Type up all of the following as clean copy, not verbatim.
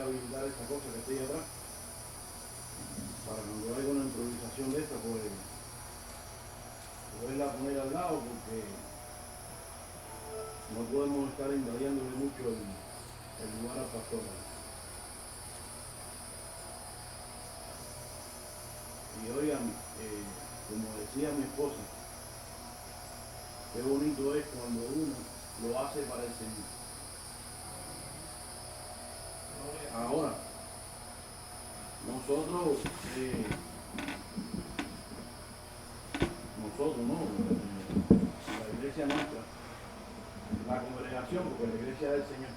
habilitar esta cosa que estoy atrás, para cuando haya una improvisación de esta, pues poderla poner al lado, porque no podemos estar invadiéndole mucho el lugar al pastor. Y oigan, como decía mi esposa, qué bonito es cuando uno lo hace para el Señor. Ahora, nosotros no, la iglesia nuestra, la congregación, porque la iglesia del Señor,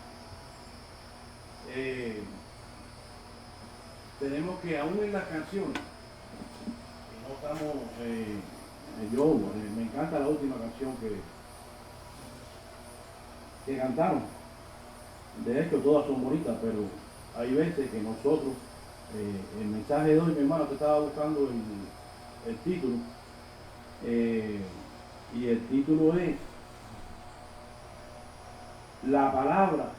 tenemos que aún en las canciones, y no estamos, me encanta la última canción que cantaron. De hecho todas son bonitas, pero hay veces que nosotros, el mensaje de hoy, mi hermano, te estaba buscando el título, y el título es La Palabra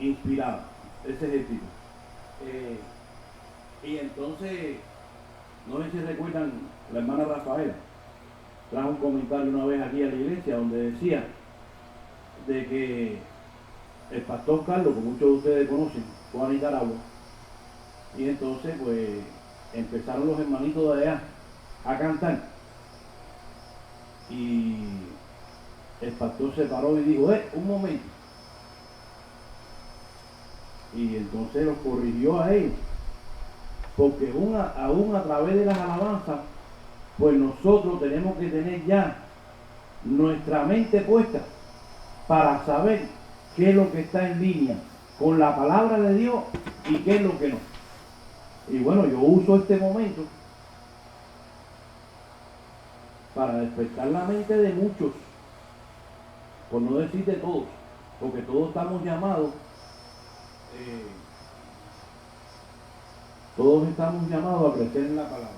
Inspirada. Ese es el título. Y entonces, no sé si recuerdan, la hermana Rafaela trajo un comentario una vez aquí a la iglesia donde decía de que el pastor Carlos, que muchos de ustedes conocen, fue a Nicaragua, y entonces pues empezaron los hermanitos de allá a cantar, y el pastor se paró y dijo, un momento, y entonces los corrigió a ellos, porque aún a través de las alabanzas, pues nosotros tenemos que tener ya nuestra mente puesta para saber qué es lo que está en línea con la palabra de Dios y qué es lo que no. Y bueno, yo uso este momento para despertar la mente de muchos, por no decir de todos, porque todos estamos llamados, a crecer en la palabra.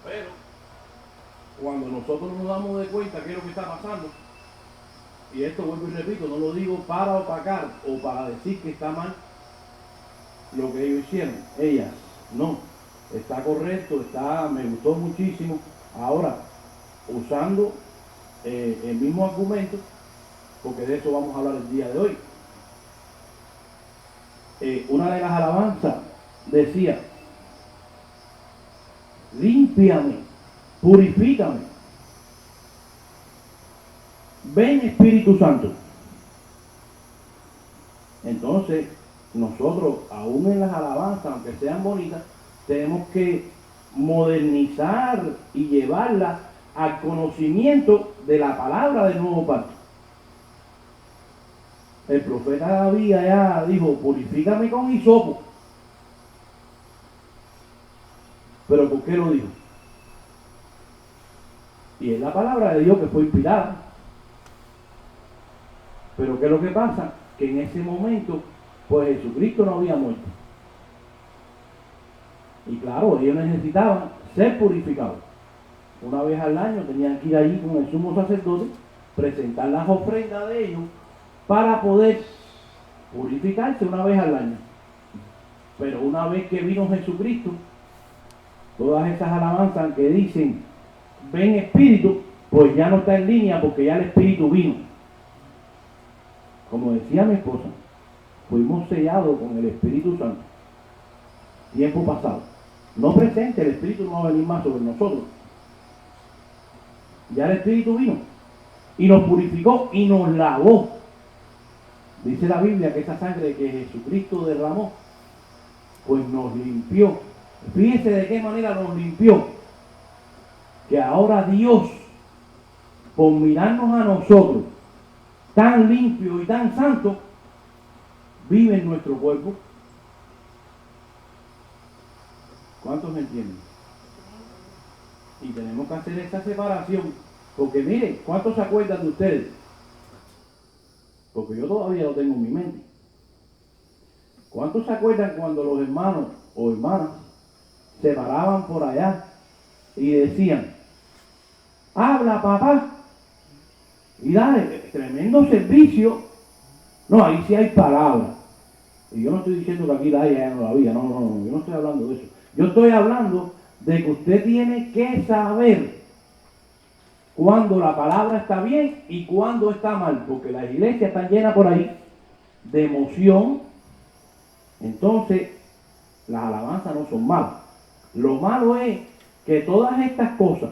Pero cuando nosotros nos damos de cuenta qué es lo que está pasando, y esto vuelvo y repito, no lo digo para opacar o para decir que está mal lo que ellos hicieron, ellas, no, está correcto, me gustó muchísimo. Ahora, usando el mismo argumento, porque de eso vamos a hablar el día de hoy. Una de las alabanzas decía, límpiame, purifícame, ven Espíritu Santo. Entonces, nosotros, aún en las alabanzas, aunque sean bonitas, tenemos que modernizar y llevarlas al conocimiento de la palabra del nuevo pacto. El profeta David ya dijo, purifícame con hisopo. ¿Pero por qué lo dijo? Y es la palabra de Dios que fue inspirada. Pero ¿qué es lo que pasa? Que en ese momento, pues Jesucristo no había muerto. Y claro, ellos necesitaban ser purificados. Una vez al año tenían que ir allí con el sumo sacerdote, presentar las ofrendas de ellos para poder purificarse una vez al año. Pero una vez que vino Jesucristo, todas esas alabanzas que dicen, ven Espíritu, pues ya no está en línea porque ya el Espíritu vino. Como decía mi esposa, fuimos sellados con el Espíritu Santo. Tiempo pasado. No presente, el Espíritu no va a venir más sobre nosotros. Ya el Espíritu vino y nos purificó y nos lavó. Dice la Biblia que esa sangre que Jesucristo derramó, pues nos limpió. Fíjese de qué manera nos limpió. Que ahora Dios, por mirarnos a nosotros, tan limpio y tan santo, vive en nuestro cuerpo. ¿Cuántos me entienden? Y tenemos que hacer esta separación, porque miren, ¿cuántos se acuerdan de ustedes? Porque yo todavía lo tengo en mi mente. ¿Cuántos se acuerdan cuando los hermanos o hermanas se paraban por allá y decían, habla papá, y dale, tremendo servicio. No, ahí sí hay palabras. Y yo no estoy diciendo que aquí la haya, ya no la había, no, yo no estoy hablando de eso. Yo estoy hablando de que usted tiene que saber cuando la palabra está bien y cuando está mal, porque las iglesias están llenas por ahí de emoción. Entonces las alabanzas no son malas. Lo malo es que todas estas cosas,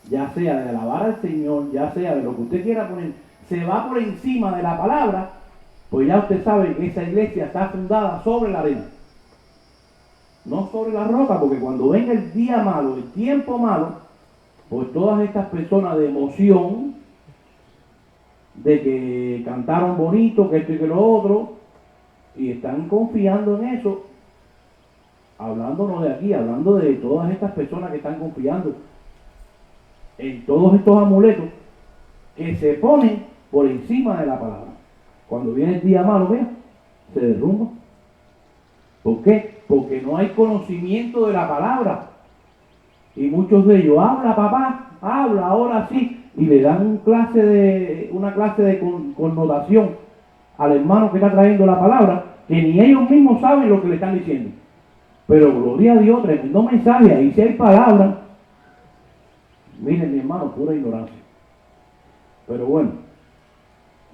ya sea de alabar al Señor, ya sea de lo que usted quiera poner, se va por encima de la palabra, pues ya usted sabe que esa iglesia está fundada sobre la arena, no sobre la roca, porque cuando venga el día malo, el tiempo malo, pues todas estas personas de emoción, de que cantaron bonito, que esto y que lo otro, y están confiando en eso, hablándonos de aquí, hablando de todas estas personas que están confiando en todos estos amuletos que se ponen por encima de la palabra. Cuando viene el día malo, mira, se derrumba. ¿Por qué? Porque no hay conocimiento de la palabra. Y muchos de ellos, habla papá, habla, ahora sí, y le dan una clase de connotación al hermano que está trayendo la palabra, que ni ellos mismos saben lo que le están diciendo. Pero gloria a Dios, tremendo mensaje, ahí sí hay palabras. Miren, mi hermano, pura ignorancia. Pero bueno,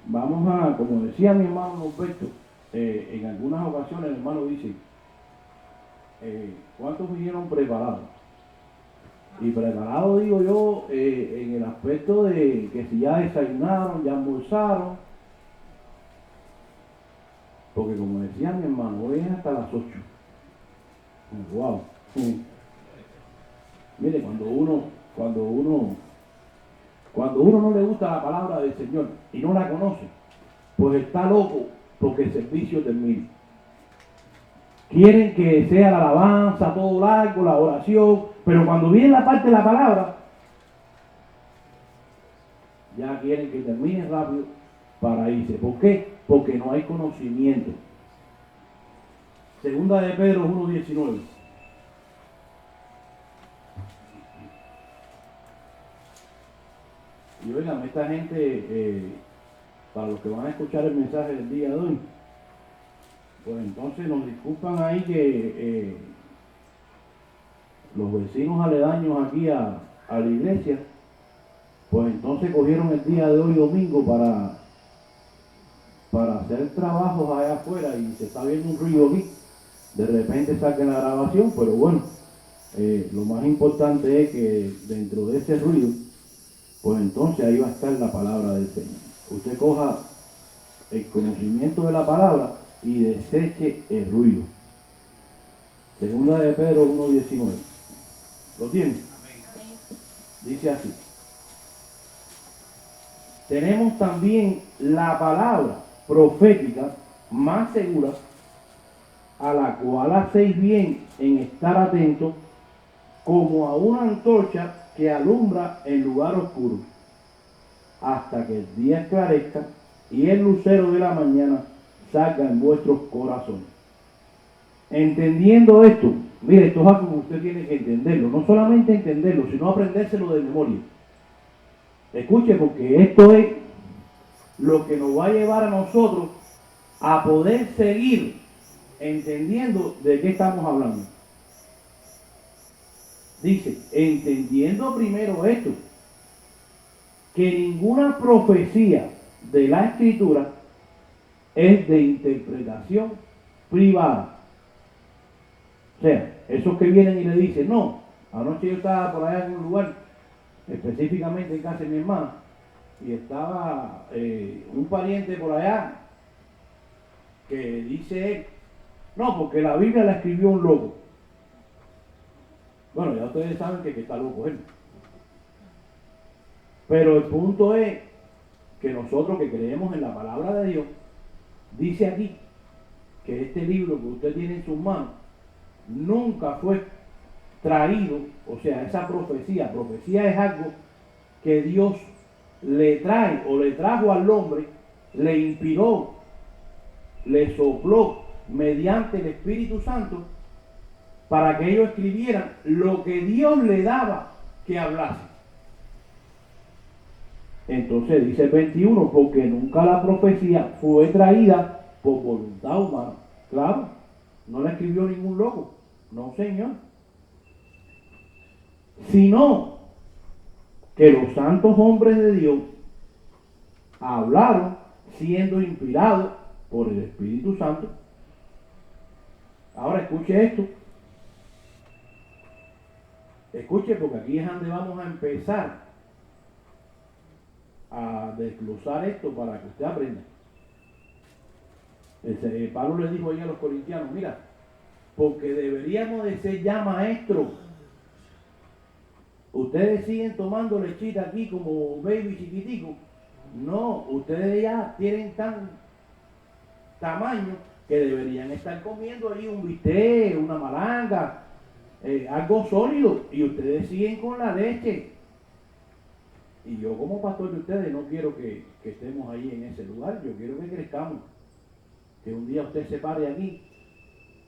vamos a, como decía mi hermano Norberto, en algunas ocasiones el hermano dice, ¿cuántos vinieron preparados? Y preparado digo yo, en el aspecto de que si ya desayunaron, ya almorzaron, porque como decía mi hermano, hoy es hasta las 8. Wow. Mire, cuando uno no le gusta la palabra del Señor y no la conoce, pues está loco porque el servicio termine. Quieren que sea la alabanza, todo largo, la oración, pero cuando viene la parte de la palabra, ya quieren que termine rápido para irse. ¿Por qué? Porque no hay conocimiento. Segunda de Pedro 1:19. Y oigan, esta gente, para los que van a escuchar el mensaje del día de hoy, pues entonces nos disculpan ahí que los vecinos aledaños aquí a la iglesia, pues entonces cogieron el día de hoy domingo para hacer trabajos allá afuera y se está viendo un ruido aquí. De repente saquen la grabación, pero bueno, lo más importante es que dentro de ese ruido, pues entonces ahí va a estar la palabra del Señor. Usted coja el conocimiento de la palabra y deseche el ruido. Segunda de Pedro 1:19. ¿Lo tiene? Dice así. Tenemos también la palabra profética más segura, a la cual hacéis bien en estar atentos, como a una antorcha que alumbra en lugar oscuro, hasta que el día esclarezca y el lucero de la mañana salga en vuestros corazones. Entendiendo esto, mire, esto es algo que usted tiene que entenderlo, no solamente entenderlo, sino aprendérselo de memoria. Escuche, porque esto es lo que nos va a llevar a nosotros a poder seguir entendiendo de qué estamos hablando. Dice, entendiendo primero esto, que ninguna profecía de la Escritura es de interpretación privada. O sea, esos que vienen y le dicen, no, anoche yo estaba por allá en un lugar, específicamente en casa de mi hermana, y estaba un pariente por allá que dice él, no, porque la Biblia la escribió un loco. Bueno, ya ustedes saben que está loco él. Pero el punto es que nosotros que creemos en la palabra de Dios, dice aquí que este libro que usted tiene en sus manos nunca fue traído, o sea, esa profecía es algo que Dios le trae o le trajo al hombre, le inspiró, le sopló mediante el Espíritu Santo para que ellos escribieran lo que Dios le daba que hablase. Entonces dice el 21, porque nunca la profecía fue traída por voluntad humana. Claro, no la escribió ningún loco, no señor. Sino que los santos hombres de Dios hablaron siendo inspirados por el Espíritu Santo. Ahora escuche esto. Escuche, porque aquí es donde vamos a empezar a desglosar esto para que usted aprenda. Pablo le dijo ahí a los corintianos, mira, porque deberíamos de ser ya maestros. Ustedes siguen tomando lechita aquí como baby chiquitico. No, ustedes ya tienen tan tamaño que deberían estar comiendo ahí un bistec, una malanga, algo sólido, y ustedes siguen con la leche. Y yo como pastor de ustedes no quiero que estemos ahí en ese lugar, yo quiero que crezcamos, que un día usted se pare aquí,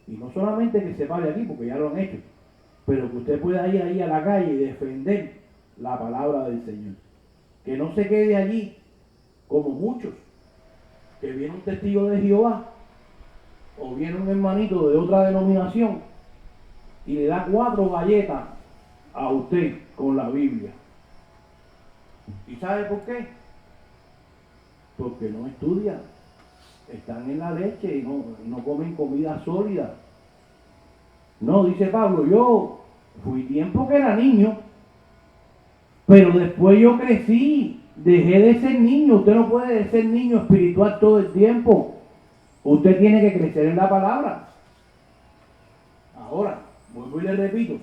y no solamente que se pare aquí, porque ya lo han hecho, pero que usted pueda ir ahí a la calle y defender la palabra del Señor. Que no se quede allí como muchos, que viene un testigo de Jehová, o viene un hermanito de otra denominación, y le da 4 galletas a usted con la Biblia. ¿Y sabe por qué? Porque no estudian, están en la leche y no comen comida sólida. No, dice Pablo, yo fui tiempo que era niño, pero después yo crecí, dejé de ser niño. Usted no puede ser niño espiritual todo el tiempo. Usted tiene que crecer en la palabra. Ahora, vuelvo y le repito,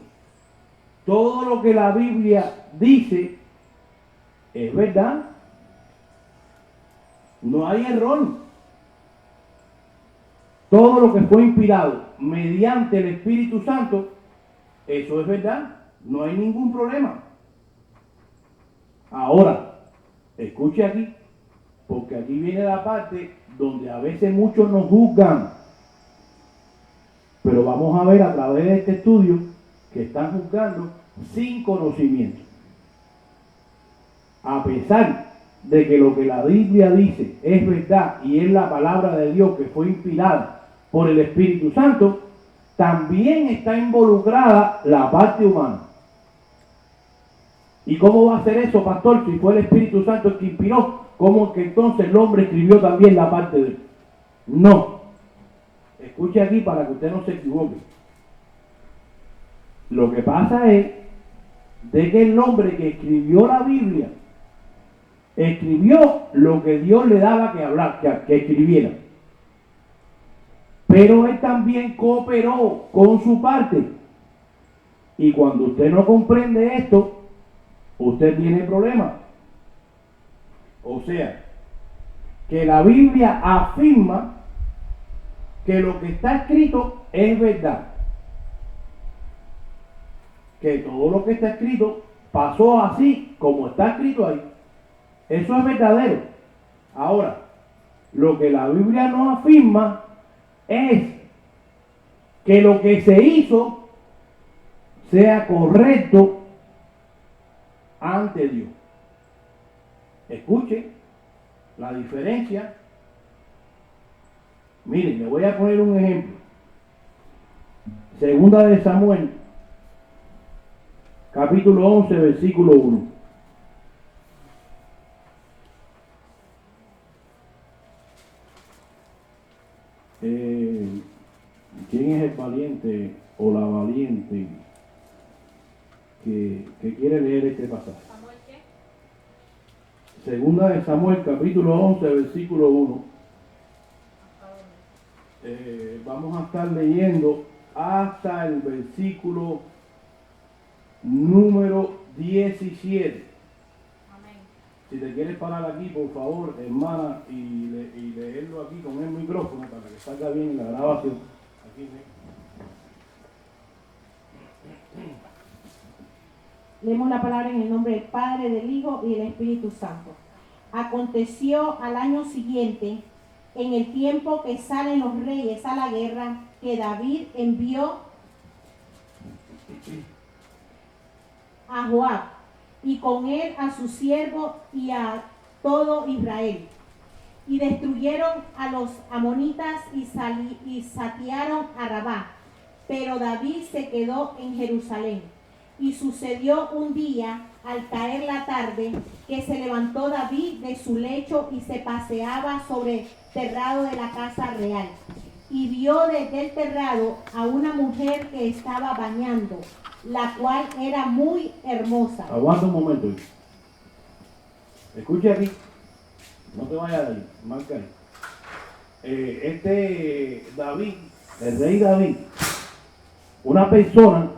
todo lo que la Biblia dice es verdad. No hay error. Todo lo que fue inspirado mediante el Espíritu Santo, eso es verdad. No hay ningún problema. Ahora, escuche aquí, porque aquí viene la parte donde a veces muchos nos juzgan. Pero vamos a ver a través de este estudio que están juzgando sin conocimiento. A pesar de que lo que la Biblia dice es verdad y es la palabra de Dios que fue inspirada por el Espíritu Santo, también está involucrada la parte humana. ¿Y cómo va a ser eso, pastor? Si fue el Espíritu Santo el que inspiró, ¿cómo que entonces el hombre escribió también la parte de él? No. Escuche aquí para que usted no se equivoque. Lo que pasa es de que el hombre que escribió la Biblia escribió lo que Dios le daba que hablar, que escribiera. Pero él también cooperó con su parte. Y cuando usted no comprende esto, usted tiene problemas. O sea, que la Biblia afirma que lo que está escrito es verdad. Que todo lo que está escrito pasó así como está escrito ahí. Eso es verdadero. Ahora, lo que la Biblia no afirma es que lo que se hizo sea correcto ante Dios. Escuche la diferencia. Miren, le voy a poner un ejemplo. Segunda de Samuel, capítulo 11, versículo 1. ¿Quién es el valiente o la valiente que quiere leer este pasaje? ¿Samuel qué? Segunda de Samuel, capítulo 11, versículo 1. Vamos a estar leyendo hasta el versículo número 17. Amén. Si te quieres parar aquí, por favor, hermana, y leerlo aquí con el micrófono para que salga bien la grabación. Aquí, Leemos la palabra en el nombre del Padre, del Hijo y del Espíritu Santo. Aconteció al año siguiente, en el tiempo que salen los reyes a la guerra, que David envió a Joab, y con él a su siervo y a todo Israel. Y destruyeron a los amonitas y saquearon a Rabá. Pero David se quedó en Jerusalén. Y sucedió un día, al caer la tarde, que se levantó David de su lecho y se paseaba sobre el terrado de la casa real. Y vio desde el terrado a una mujer que estaba bañando, la cual era muy hermosa. Aguanta un momento. Escuche aquí. No te vayas de ahí. Marca ahí. David, el rey David, una persona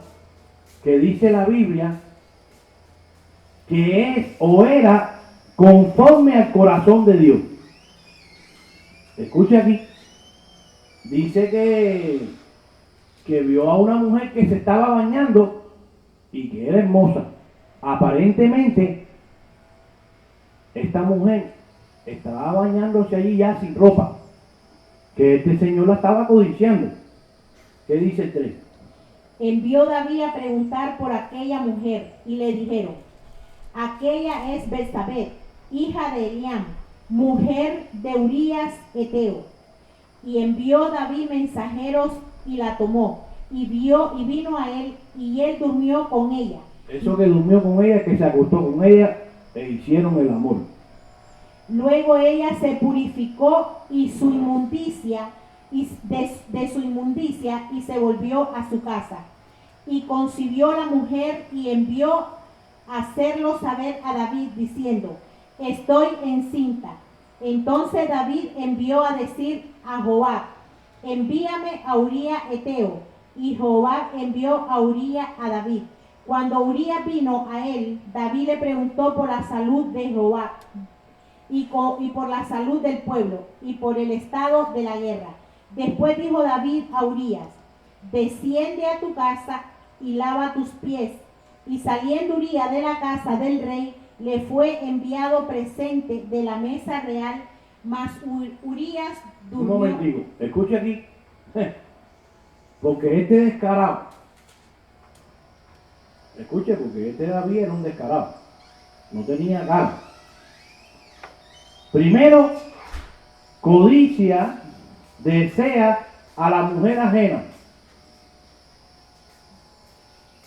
que dice la Biblia que es o era conforme al corazón de Dios. Escuche aquí. Dice que vio a una mujer que se estaba bañando y que era hermosa. Aparentemente, esta mujer estaba bañándose allí ya sin ropa, que este señor la estaba codiciando. ¿Qué dice el 3? Envió David a preguntar por aquella mujer y le dijeron: aquella es Betsabé, hija de Eliam, mujer de Urías Eteo. Y envió David mensajeros y la tomó, y vino a él, y él durmió con ella. Eso que durmió con ella, que se acostó con ella, e hicieron el amor. Luego ella se purificó y su inmundicia, de su inmundicia, y se volvió a su casa. Y concibió la mujer y envió a hacerlo saber a David, diciendo: estoy encinta. Entonces David envió a decir a Joab: envíame a Urías Eteo. Y Joab envió a Urías a David. Cuando Urías vino a él, David le preguntó por la salud de Joab y por la salud del pueblo y por el estado de la guerra. Después dijo David a Urías: desciende a tu casa y lava tus pies. Y saliendo Urías de la casa del rey, le fue enviado presente de la mesa real, mas Urías durmió. Un momentico, escuche aquí, porque este descarado, escuche, porque este David era un descarado, no tenía ganas. Primero, codicia, desea a la mujer ajena.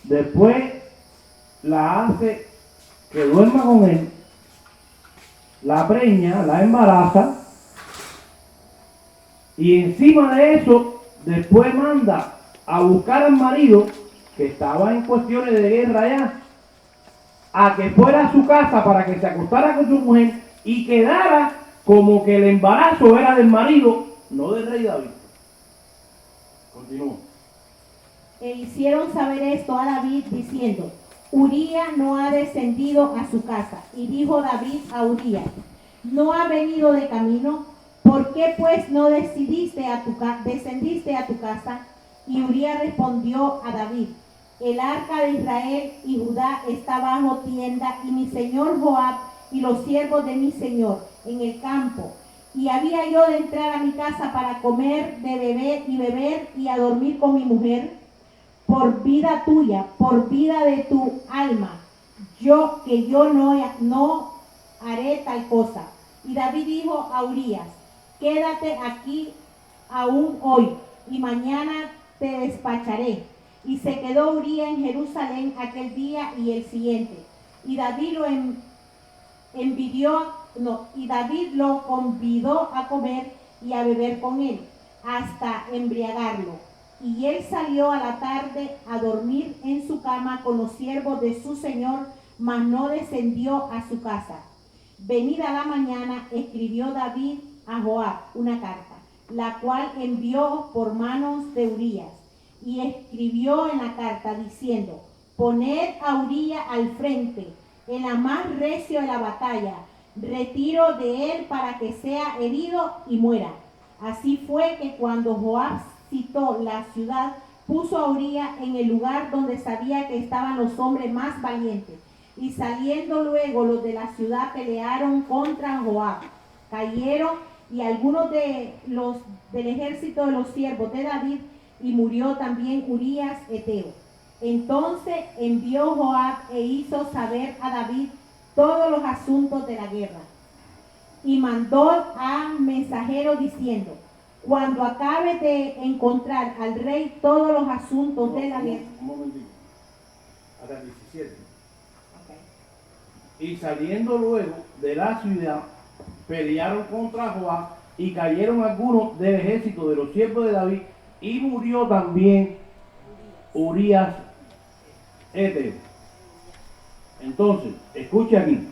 Después la hace que duerma con él, la preña, la embaraza, y encima de eso, después manda a buscar al marido, que estaba en cuestiones de guerra allá, a que fuera a su casa para que se acostara con su mujer y quedara como que el embarazo era del marido, no del rey David. Continúa. E hicieron saber esto a David, diciendo: Urías no ha descendido a su casa. Y dijo David a Urías: ¿no ha venido de camino? ¿Por qué pues no descendiste a tu casa? Y Urías respondió a David: el arca de Israel y Judá está bajo tienda, y mi señor Joab y los siervos de mi señor en el campo. Y había yo de entrar a mi casa para comer, de beber y a dormir con mi mujer. Por vida tuya, por vida de tu alma, yo no haré tal cosa. Y David dijo a Urías: quédate aquí aún hoy, y mañana te despacharé. Y se quedó Urías en Jerusalén aquel día y el siguiente. Y David lo convidó a comer y a beber con él, hasta embriagarlo. Y él salió a la tarde a dormir en su cama con los siervos de su señor, mas no descendió a su casa. Venida la mañana, escribió David a Joab una carta, la cual envió por manos de Urías. Y escribió en la carta diciendo: poned a Urías al frente, en la más recio de la batalla, retiro de él para que sea herido y muera. Así fue que cuando Joab citó la ciudad, puso a Urías en el lugar donde sabía que estaban los hombres más valientes. Y saliendo luego los de la ciudad pelearon contra Joab. Cayeron y algunos de los del ejército de los siervos de David, y murió también Urías Eteo. Entonces envió Joab e hizo saber a David todos los asuntos de la guerra. Y mandó a mensajero diciendo: cuando acabe de encontrar al rey todos los asuntos de la guerra. Un momentito. Hasta el 17. Okay. Y saliendo luego de la ciudad, pelearon contra Joab y cayeron algunos del ejército de los siervos de David, y murió también Urías Eteo. Entonces, escuche aquí.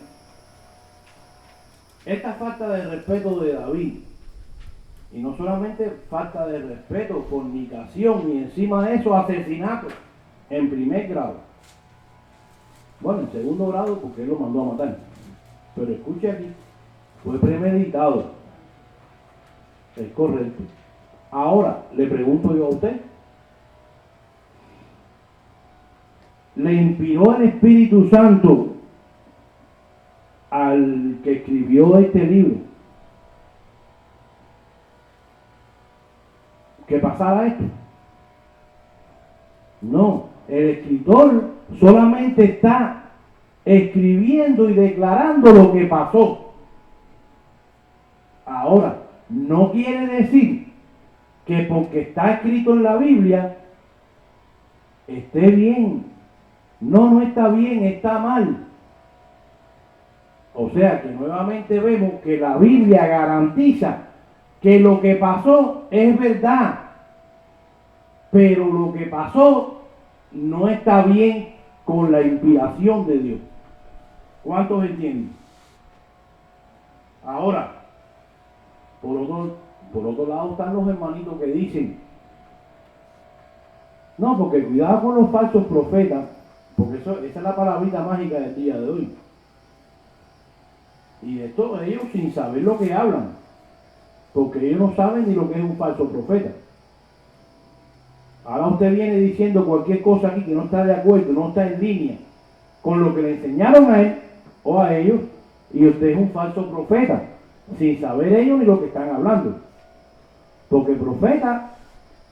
Esta falta de respeto de David, y no solamente falta de respeto, fornicación, y encima de eso asesinato en primer grado. Bueno, en segundo grado porque él lo mandó a matar. Pero escuche aquí, fue premeditado. Es correcto. Ahora, le pregunto yo a usted, ¿le inspiró el Espíritu Santo al que escribió este libro que pasara esto? No, el escritor solamente está escribiendo y declarando lo que pasó. Ahora, no quiere decir que porque está escrito en la Biblia esté bien. No, no está bien, está mal. O sea que nuevamente vemos que la Biblia garantiza que lo que pasó es verdad, pero lo que pasó no está bien con la inspiración de Dios. ¿Cuántos entienden? Ahora, por otro lado están los hermanitos que dicen, no, porque cuidado con los falsos profetas, porque esa es la palabrita mágica del día de hoy. Y esto ellos sin saber lo que hablan, porque ellos no saben ni lo que es un falso profeta. Ahora usted viene diciendo cualquier cosa aquí que no está de acuerdo, no está en línea con lo que le enseñaron a él o a ellos, y usted es un falso profeta, sin saber ellos ni lo que están hablando. Porque profeta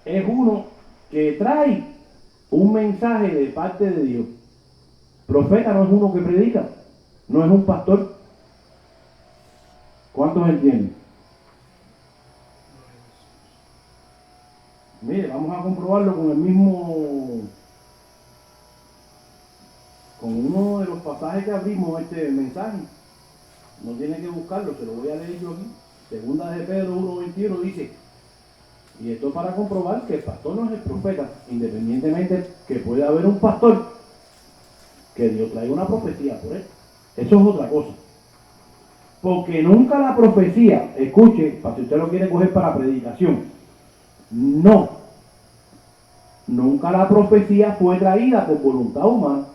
es uno que trae un mensaje de parte de Dios. Profeta no es uno que predica, no es un pastor. ¿Cuántos entienden? Mire, vamos a comprobarlo con uno de los pasajes que abrimos este mensaje. No tiene que buscarlo, se lo voy a leer yo aquí. Segunda de Pedro 1:21 dice, y esto es para comprobar que el pastor no es el profeta, independientemente que pueda haber un pastor que Dios traiga una profecía por él. Eso es otra cosa. Porque nunca la profecía, escuche, para si usted lo quiere coger para predicación, no, nunca la profecía fue traída por voluntad humana.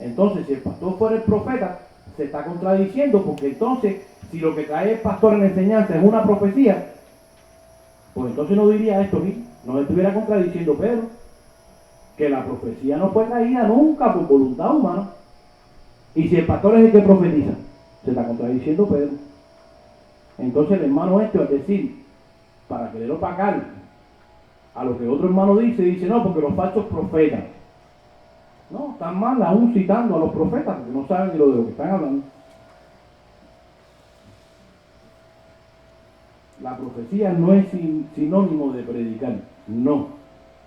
Entonces, si el pastor fuera el profeta, se está contradiciendo, porque entonces, si lo que trae el pastor en la enseñanza es una profecía, pues entonces no diría esto aquí, no estuviera contradiciendo Pedro, que la profecía no fue traída nunca por voluntad humana. Y si el pastor es el que profetiza, se está contradiciendo Pedro. Entonces el hermano al decir, para querer opacar a lo que otro hermano dice no, porque los falsos profetas. No, están mal aún citando a los profetas, porque no saben ni de lo que están hablando. La profecía no es sinónimo de predicar, no.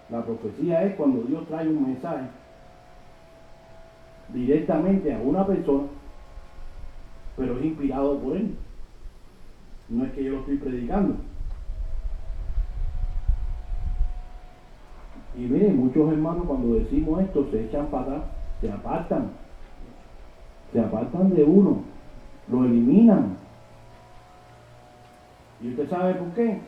La profecía es cuando Dios trae un mensaje directamente a una persona, pero es inspirado por él. No es que yo lo estoy predicando. Y miren, muchos hermanos cuando decimos esto se echan para atrás, se apartan de uno, lo eliminan. ¿Y usted sabe por qué?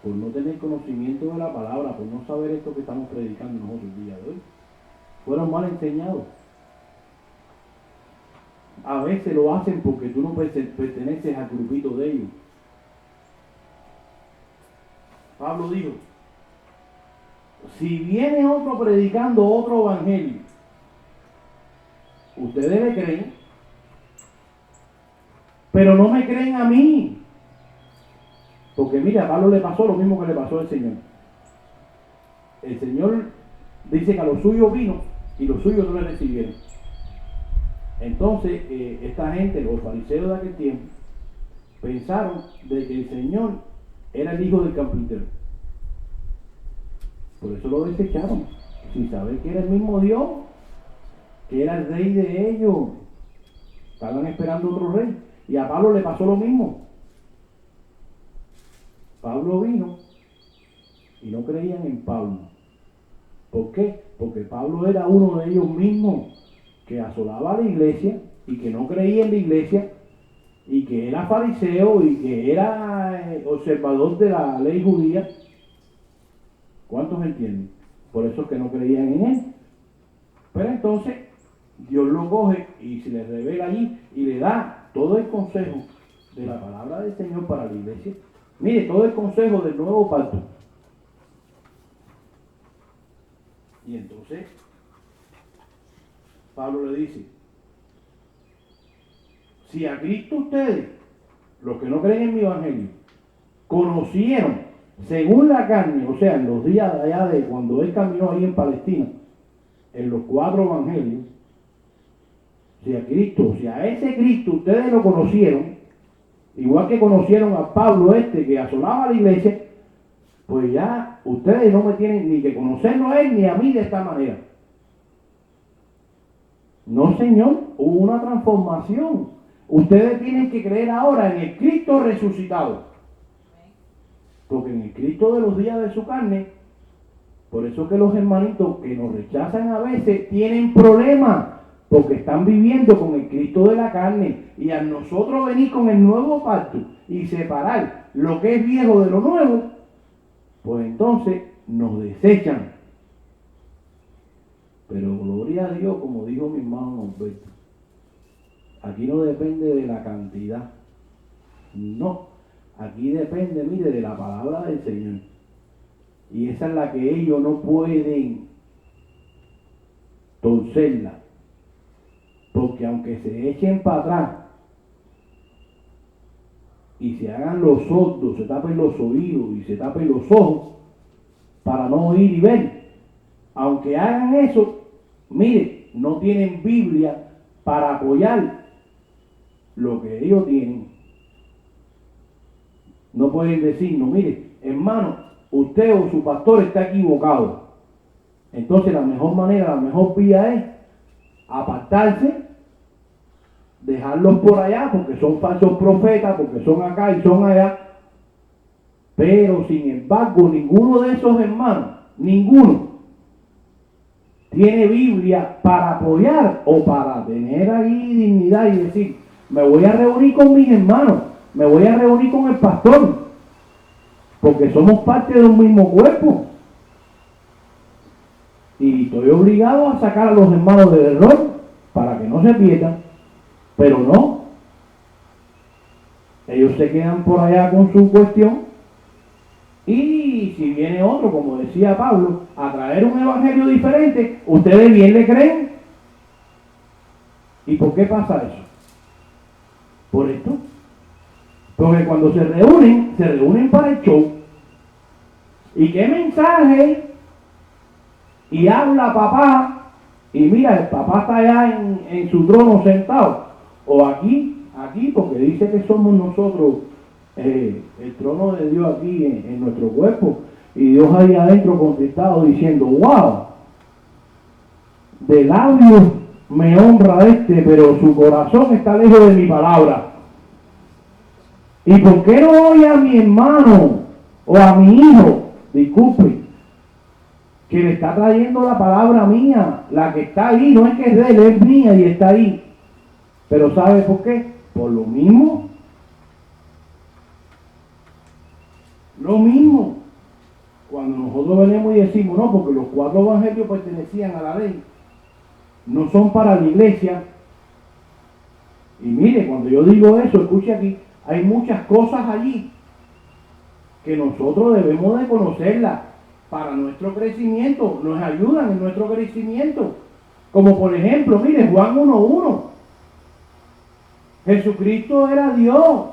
Por no tener conocimiento de la palabra, por no saber esto que estamos predicando nosotros el día de hoy. Fueron mal enseñados. A veces lo hacen porque tú no perteneces al grupito de ellos. Pablo dijo, si viene otro predicando otro evangelio, ustedes le creen, pero no me creen a mí. Porque mira, a Pablo le pasó lo mismo que le pasó al Señor. el Señor dice que a los suyos vino y los suyos no le recibieron. Entonces, esta gente, los fariseos de aquel tiempo, pensaron de que el Señor era el hijo del carpintero. Por eso lo desecharon, sin saber que era el mismo Dios, que era el rey de ellos. Estaban esperando otro rey. Y a Pablo le pasó lo mismo. Pablo vino y no creían en Pablo. ¿Por qué? Porque Pablo era uno de ellos mismos que asolaba a la iglesia y que no creía en la iglesia y que era fariseo y que era observador de la ley judía. ¿Cuántos entienden? Por eso es que no creían en él. Pero entonces Dios lo coge y se le revela allí y le da todo el consejo de la palabra del Señor para la iglesia. Mire, todo el consejo del nuevo pacto. Y entonces Pablo le dice, si a Cristo ustedes, los que no creen en mi evangelio, conocieron según la carne, o sea, en los días de allá de cuando él caminó ahí en Palestina, en los 4 evangelios, si a Cristo, si a ese Cristo ustedes lo conocieron, igual que conocieron a Pablo que asolaba a la iglesia, pues ya ustedes no me tienen ni que conocerlo a él ni a mí de esta manera. No, Señor, hubo una transformación. Ustedes tienen que creer ahora en el Cristo resucitado. Porque en el Cristo de los días de su carne, por eso que los hermanitos que nos rechazan a veces tienen problemas, porque están viviendo con el Cristo de la carne. Y a nosotros venir con el nuevo pacto y separar lo que es viejo de lo nuevo, pues entonces nos desechan. Pero gloria a Dios, como dijo mi hermano Norberto, aquí no depende de la cantidad, no, aquí depende, mire, de la palabra del Señor. Y esa es la que ellos no pueden torcerla, porque aunque se echen para atrás y se hagan los sordos, se tapen los oídos y se tapen los ojos para no oír y ver, aunque hagan eso, mire, no tienen Biblia para apoyar lo que ellos tienen. No pueden decirnos, mire, hermano, usted o su pastor está equivocado. Entonces la mejor manera, la mejor vía es apartarse, dejarlos por allá porque son falsos profetas, porque son acá y son allá. Pero sin embargo, ninguno de esos hermanos, ninguno, tiene Biblia para apoyar o para tener ahí dignidad y decir, me voy a reunir con mis hermanos, me voy a reunir con el pastor, porque somos parte de un mismo cuerpo. Y estoy obligado a sacar a los hermanos del error para que no se pierdan, pero no. Ellos se quedan por allá con su cuestión y si viene otro, como decía Pablo, a traer un evangelio diferente, ustedes bien le creen. ¿Y por qué pasa eso? Por esto. Porque cuando se reúnen para el show. ¿Y qué mensaje? Y habla papá, y mira, el papá está allá en su trono sentado, o aquí, porque dice que somos nosotros el trono de Dios aquí en nuestro cuerpo, y Dios ahí adentro contestado diciendo, wow, de labios me honra pero su corazón está lejos de mi palabra. ¿Y por qué no oye a mi hermano o a mi hijo, disculpe, que le está trayendo la palabra mía, la que está ahí, no es que es de él, es mía y está ahí? Pero ¿sabe por qué? Por lo mismo. Lo mismo. Cuando nosotros venimos y decimos, no, porque los 4 evangelios pertenecían a la ley, no son para la iglesia. Y mire, cuando yo digo eso, escuche aquí, hay muchas cosas allí que nosotros debemos de conocerlas para nuestro crecimiento, nos ayudan en nuestro crecimiento. Como por ejemplo, mire, Juan 1:1. Jesucristo era Dios,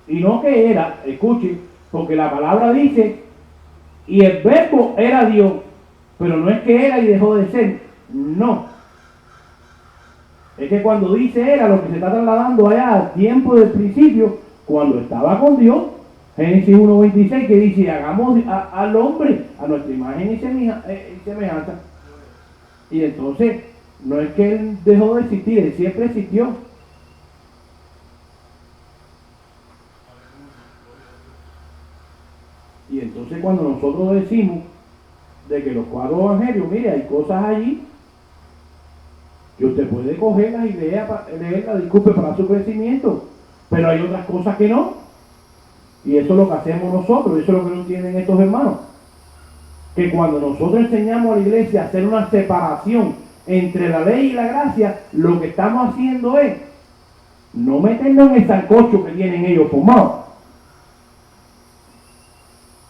y no que era, escuchen, porque la palabra dice, y el verbo era Dios. Pero no es que era y dejó de ser, no. Es que cuando dice era, lo que se está trasladando allá al tiempo del principio, cuando estaba con Dios, Génesis 1:26, que dice, hagamos al hombre a nuestra imagen y semejanza. Y entonces, no es que él dejó de existir, él siempre existió. Y entonces cuando nosotros decimos de que los 4 evangelios, mire, hay cosas allí que usted puede cogerlas y leerlas, disculpe, para su crecimiento, pero hay otras cosas que no. Y eso es lo que hacemos nosotros, eso es lo que no entienden estos hermanos. Que cuando nosotros enseñamos a la iglesia a hacer una separación entre la ley y la gracia, lo que estamos haciendo es no meternos en el sancocho que tienen ellos formados.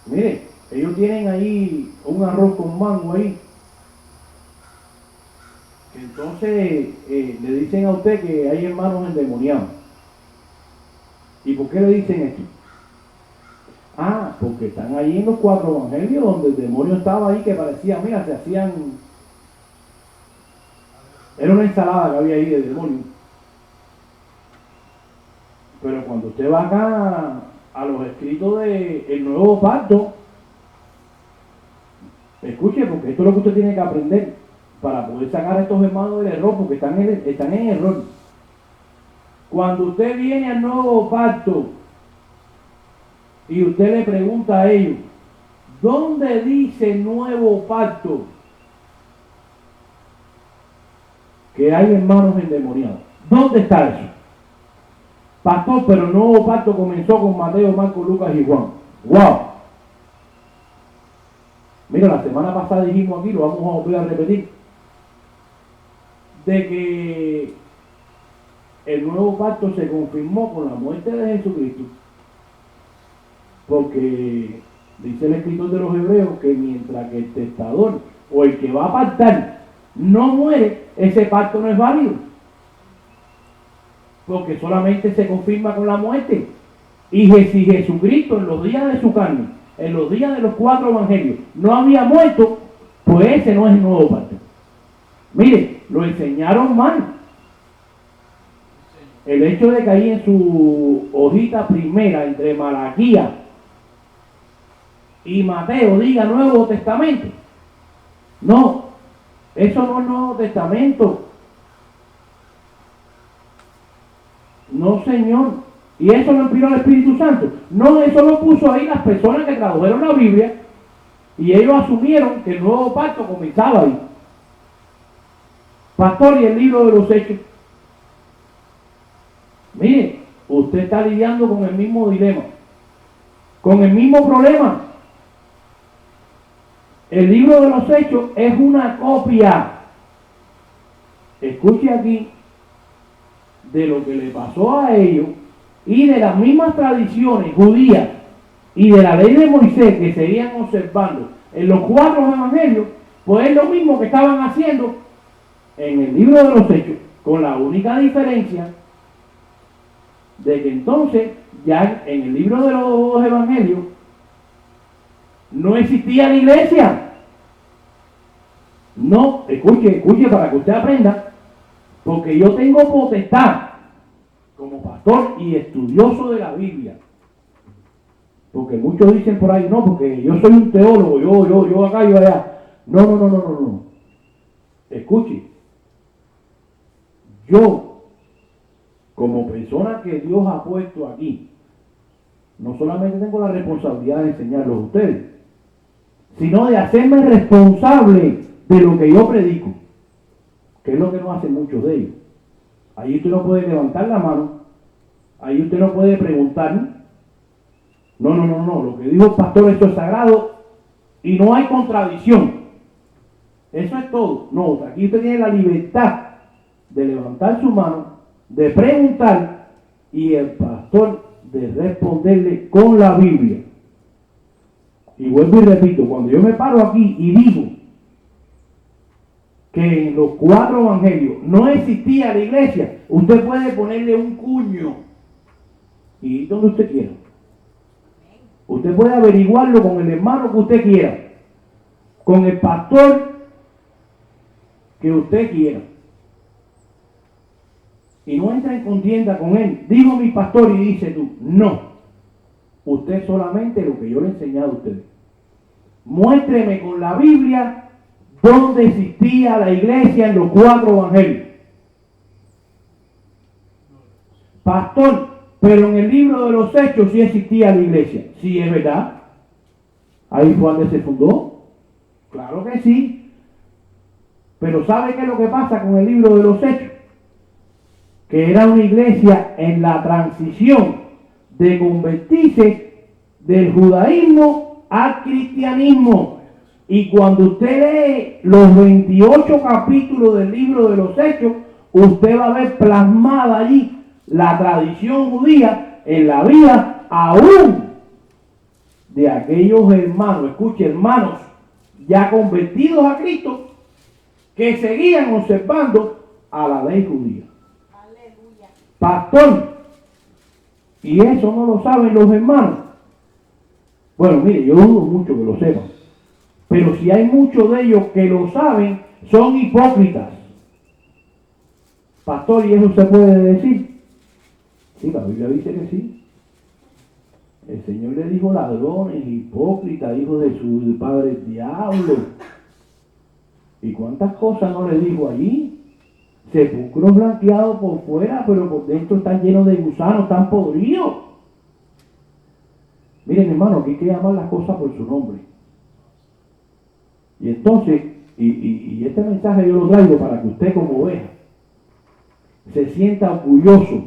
Mire, ellos tienen ahí un arroz con mango ahí. Que entonces le dicen a usted que hay hermanos endemoniados. ¿Y por qué le dicen esto? Ah, porque están ahí en los 4 evangelios donde el demonio estaba ahí que parecía, mira, se hacían... Era una ensalada que había ahí de demonio. Pero cuando usted va acá a los escritos del Nuevo Pacto, escuche, porque esto es lo que usted tiene que aprender para poder sacar a estos hermanos del error, porque están en error. Cuando usted viene al Nuevo Pacto y usted le pregunta a ellos, ¿dónde dice Nuevo Pacto que hay hermanos endemoniados? ¿Dónde está eso? Pastor, pero el Nuevo Pacto comenzó con Mateo, Marcos, Lucas y Juan. ¡Wow! Mira, la semana pasada dijimos aquí, lo vamos a volver a repetir, de que el Nuevo Pacto se confirmó con la muerte de Jesucristo. Porque dice el escritor de los Hebreos que mientras que el testador o el que va a pactar no muere, ese pacto no es válido. Porque solamente se confirma con la muerte. Y si Jesucristo en los días de su carne, en los días de los 4 evangelios, no había muerto, pues ese no es el Nuevo Pacto. Mire, lo enseñaron mal. El hecho de que ahí en su hojita primera, entre Malaquías y Mateo, diga Nuevo Testamento. No, eso no es Nuevo Testamento. No, señor. Y eso lo inspiró el Espíritu Santo. No, eso lo puso ahí las personas que tradujeron la Biblia y ellos asumieron que el Nuevo Pacto comenzaba ahí. Pastor, y el libro de los Hechos. Mire, usted está lidiando con el mismo dilema, con el mismo problema. El libro de los Hechos es una copia, escuche aquí, de lo que le pasó a ellos y de las mismas tradiciones judías y de la ley de Moisés que seguían observando en los 4 evangelios, pues es lo mismo que estaban haciendo en el libro de los Hechos, con la única diferencia de que entonces ya en el libro de los evangelios no existía la iglesia. No, escuche para que usted aprenda, porque yo tengo potestad como pastor y estudioso de la Biblia. Porque muchos dicen por ahí, no, porque yo soy un teólogo, yo acá, yo allá. No. Escuche, yo, como persona que Dios ha puesto aquí, no solamente tengo la responsabilidad de enseñarlos a ustedes, sino de hacerme responsable de lo que yo predico, que es lo que no hacen muchos de ellos. Ahí usted no puede levantar la mano, ahí usted no puede preguntar, no, lo que dijo el pastor, esto es sagrado y no hay contradicción. Eso es todo. No, aquí usted tiene la libertad de levantar su mano, de preguntar y el pastor de responderle con la Biblia. Y vuelvo y repito, cuando yo me paro aquí y digo que en los 4 evangelios no existía la iglesia, usted puede ponerle un cuño y donde usted quiera. Usted puede averiguarlo con el hermano que usted quiera. con el pastor que usted quiera. Y no entra en contienda con él. Dijo mi pastor y dice tú, no. Usted solamente lo que yo le he enseñado a usted. Muéstreme con la Biblia dónde existía la iglesia en los 4 evangelios. Pastor, pero en el libro de los Hechos sí existía la iglesia. Sí, es verdad. Ahí fue donde se fundó. Claro que sí. Pero ¿sabe qué es lo que pasa con el libro de los Hechos? Que era una iglesia en la transición de convertirse del judaísmo al cristianismo. Y cuando usted lee los 28 capítulos del libro de los Hechos, usted va a ver plasmada allí la tradición judía en la vida aún de aquellos hermanos, escuche, hermanos ya convertidos a Cristo, que seguían observando a la ley judía. Aleluya. Pastor, y eso no lo saben los hermanos. Bueno, mire, yo dudo mucho que lo sepan, pero si hay muchos de ellos que lo saben, son hipócritas. Pastor, ¿y eso se puede decir? Sí, la Biblia dice que sí. El Señor le dijo ladrones, hipócritas, hijos de su padre el diablo. ¿Y cuántas cosas no le dijo allí? Sepulcros blanqueados por fuera, pero por dentro están llenos de gusanos, están podridos. Miren, hermano, aquí hay que llamar las cosas por su nombre. Y entonces, y este mensaje yo lo traigo para que usted como oveja se sienta orgulloso,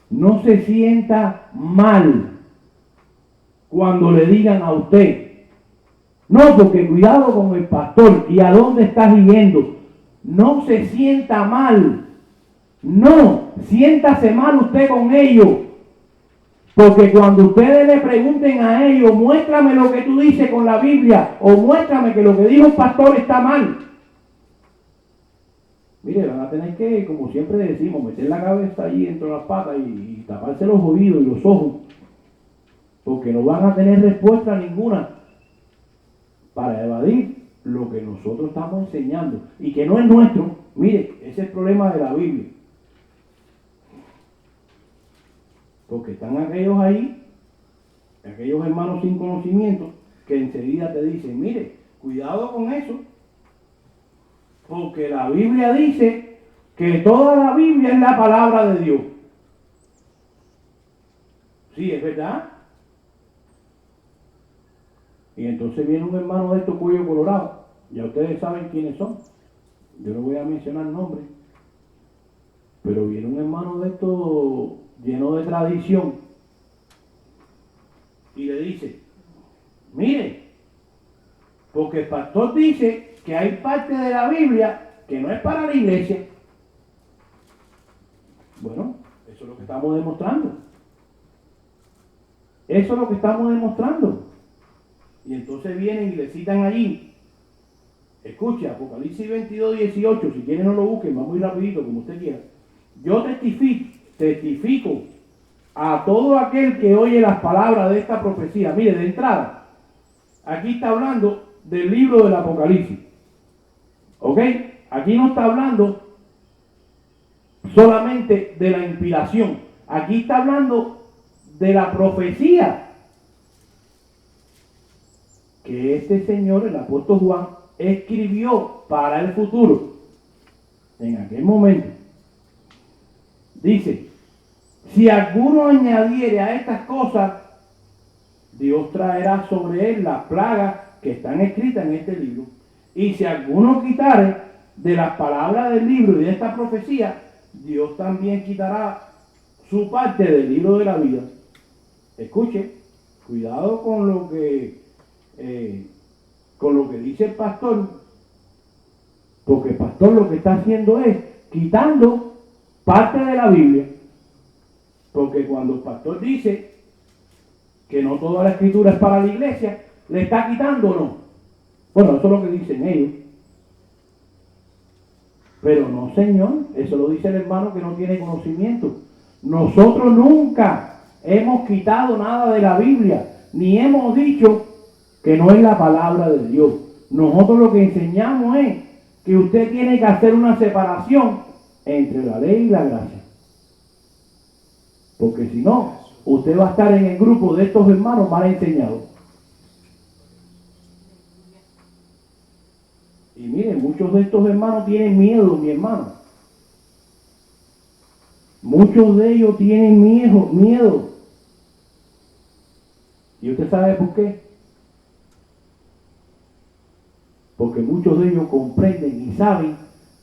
no se sienta mal cuando le digan a usted, no, porque cuidado con el pastor y a dónde estás yendo. No se sienta mal, no, siéntase mal usted con ellos, porque cuando ustedes le pregunten a ellos, muéstrame lo que tú dices con la Biblia, o muéstrame que lo que dijo el pastor está mal. Mire, van a tener que, como siempre decimos, meter la cabeza allí entre las patas y taparse los oídos y los ojos, porque no van a tener respuesta ninguna para evadir lo que nosotros estamos enseñando y que no es nuestro. Mire, ese es el problema de la Biblia, porque están aquellos ahí, aquellos hermanos sin conocimiento, que enseguida te dicen, mire, cuidado con eso, porque la Biblia dice que toda la Biblia es la palabra de Dios. Sí, es verdad. Y entonces viene un hermano de estos cuello colorado. Ya ustedes saben quiénes son. Yo no voy a mencionar nombres. Pero viene un hermano de estos lleno de tradición. Y le dice, mire, porque el pastor dice que hay parte de la Biblia que no es para la iglesia. Bueno, eso es lo que estamos demostrando. Eso es lo que estamos demostrando. Y entonces vienen y le citan allí. Escucha, Apocalipsis 22, 18. Si quieren no lo busquen, va muy rapidito, como usted quiera. Yo testifico a todo aquel que oye las palabras de esta profecía. Mire, de entrada, aquí está hablando del libro del Apocalipsis. ¿Ok? Aquí no está hablando solamente de la inspiración. Aquí está hablando de la profecía que este señor, el apóstol Juan, escribió para el futuro. En aquel momento. Dice, si alguno añadiere a estas cosas, Dios traerá sobre él las plagas que están escritas en este libro. Y si alguno quitare de las palabras del libro y de esta profecía, Dios también quitará su parte del libro de la vida. Escuche, cuidado con lo que dice el pastor, porque el pastor lo que está haciendo es quitando parte de la Biblia, porque cuando el pastor dice que no toda la escritura es para la iglesia, ¿le está quitando o no? Bueno, eso es lo que dicen ellos. Pero no, Señor, eso lo dice el hermano que no tiene conocimiento. Nosotros nunca hemos quitado nada de la Biblia, ni hemos dicho que no es la palabra de Dios. Nosotros lo que enseñamos es que usted tiene que hacer una separación entre la ley y la gracia. Porque si no, usted va a estar en el grupo de estos hermanos mal enseñados. Y miren, muchos de estos hermanos tienen miedo, mi hermano. Muchos de ellos tienen miedo. ¿Y usted sabe por qué? Porque muchos de ellos comprenden y saben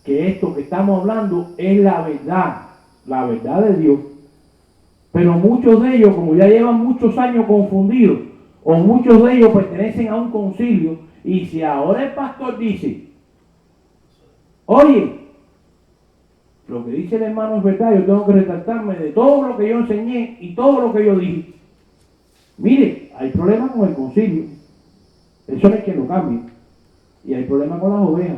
que esto que estamos hablando es la verdad de Dios. Pero muchos de ellos, como ya llevan muchos años confundidos, o muchos de ellos pertenecen a un concilio, y si ahora el pastor dice, oye, lo que dice el hermano es verdad, yo tengo que retractarme de todo lo que yo enseñé y todo lo que yo dije. Mire, hay problemas con el concilio, eso no es que lo cambie, y hay problemas con las ovejas.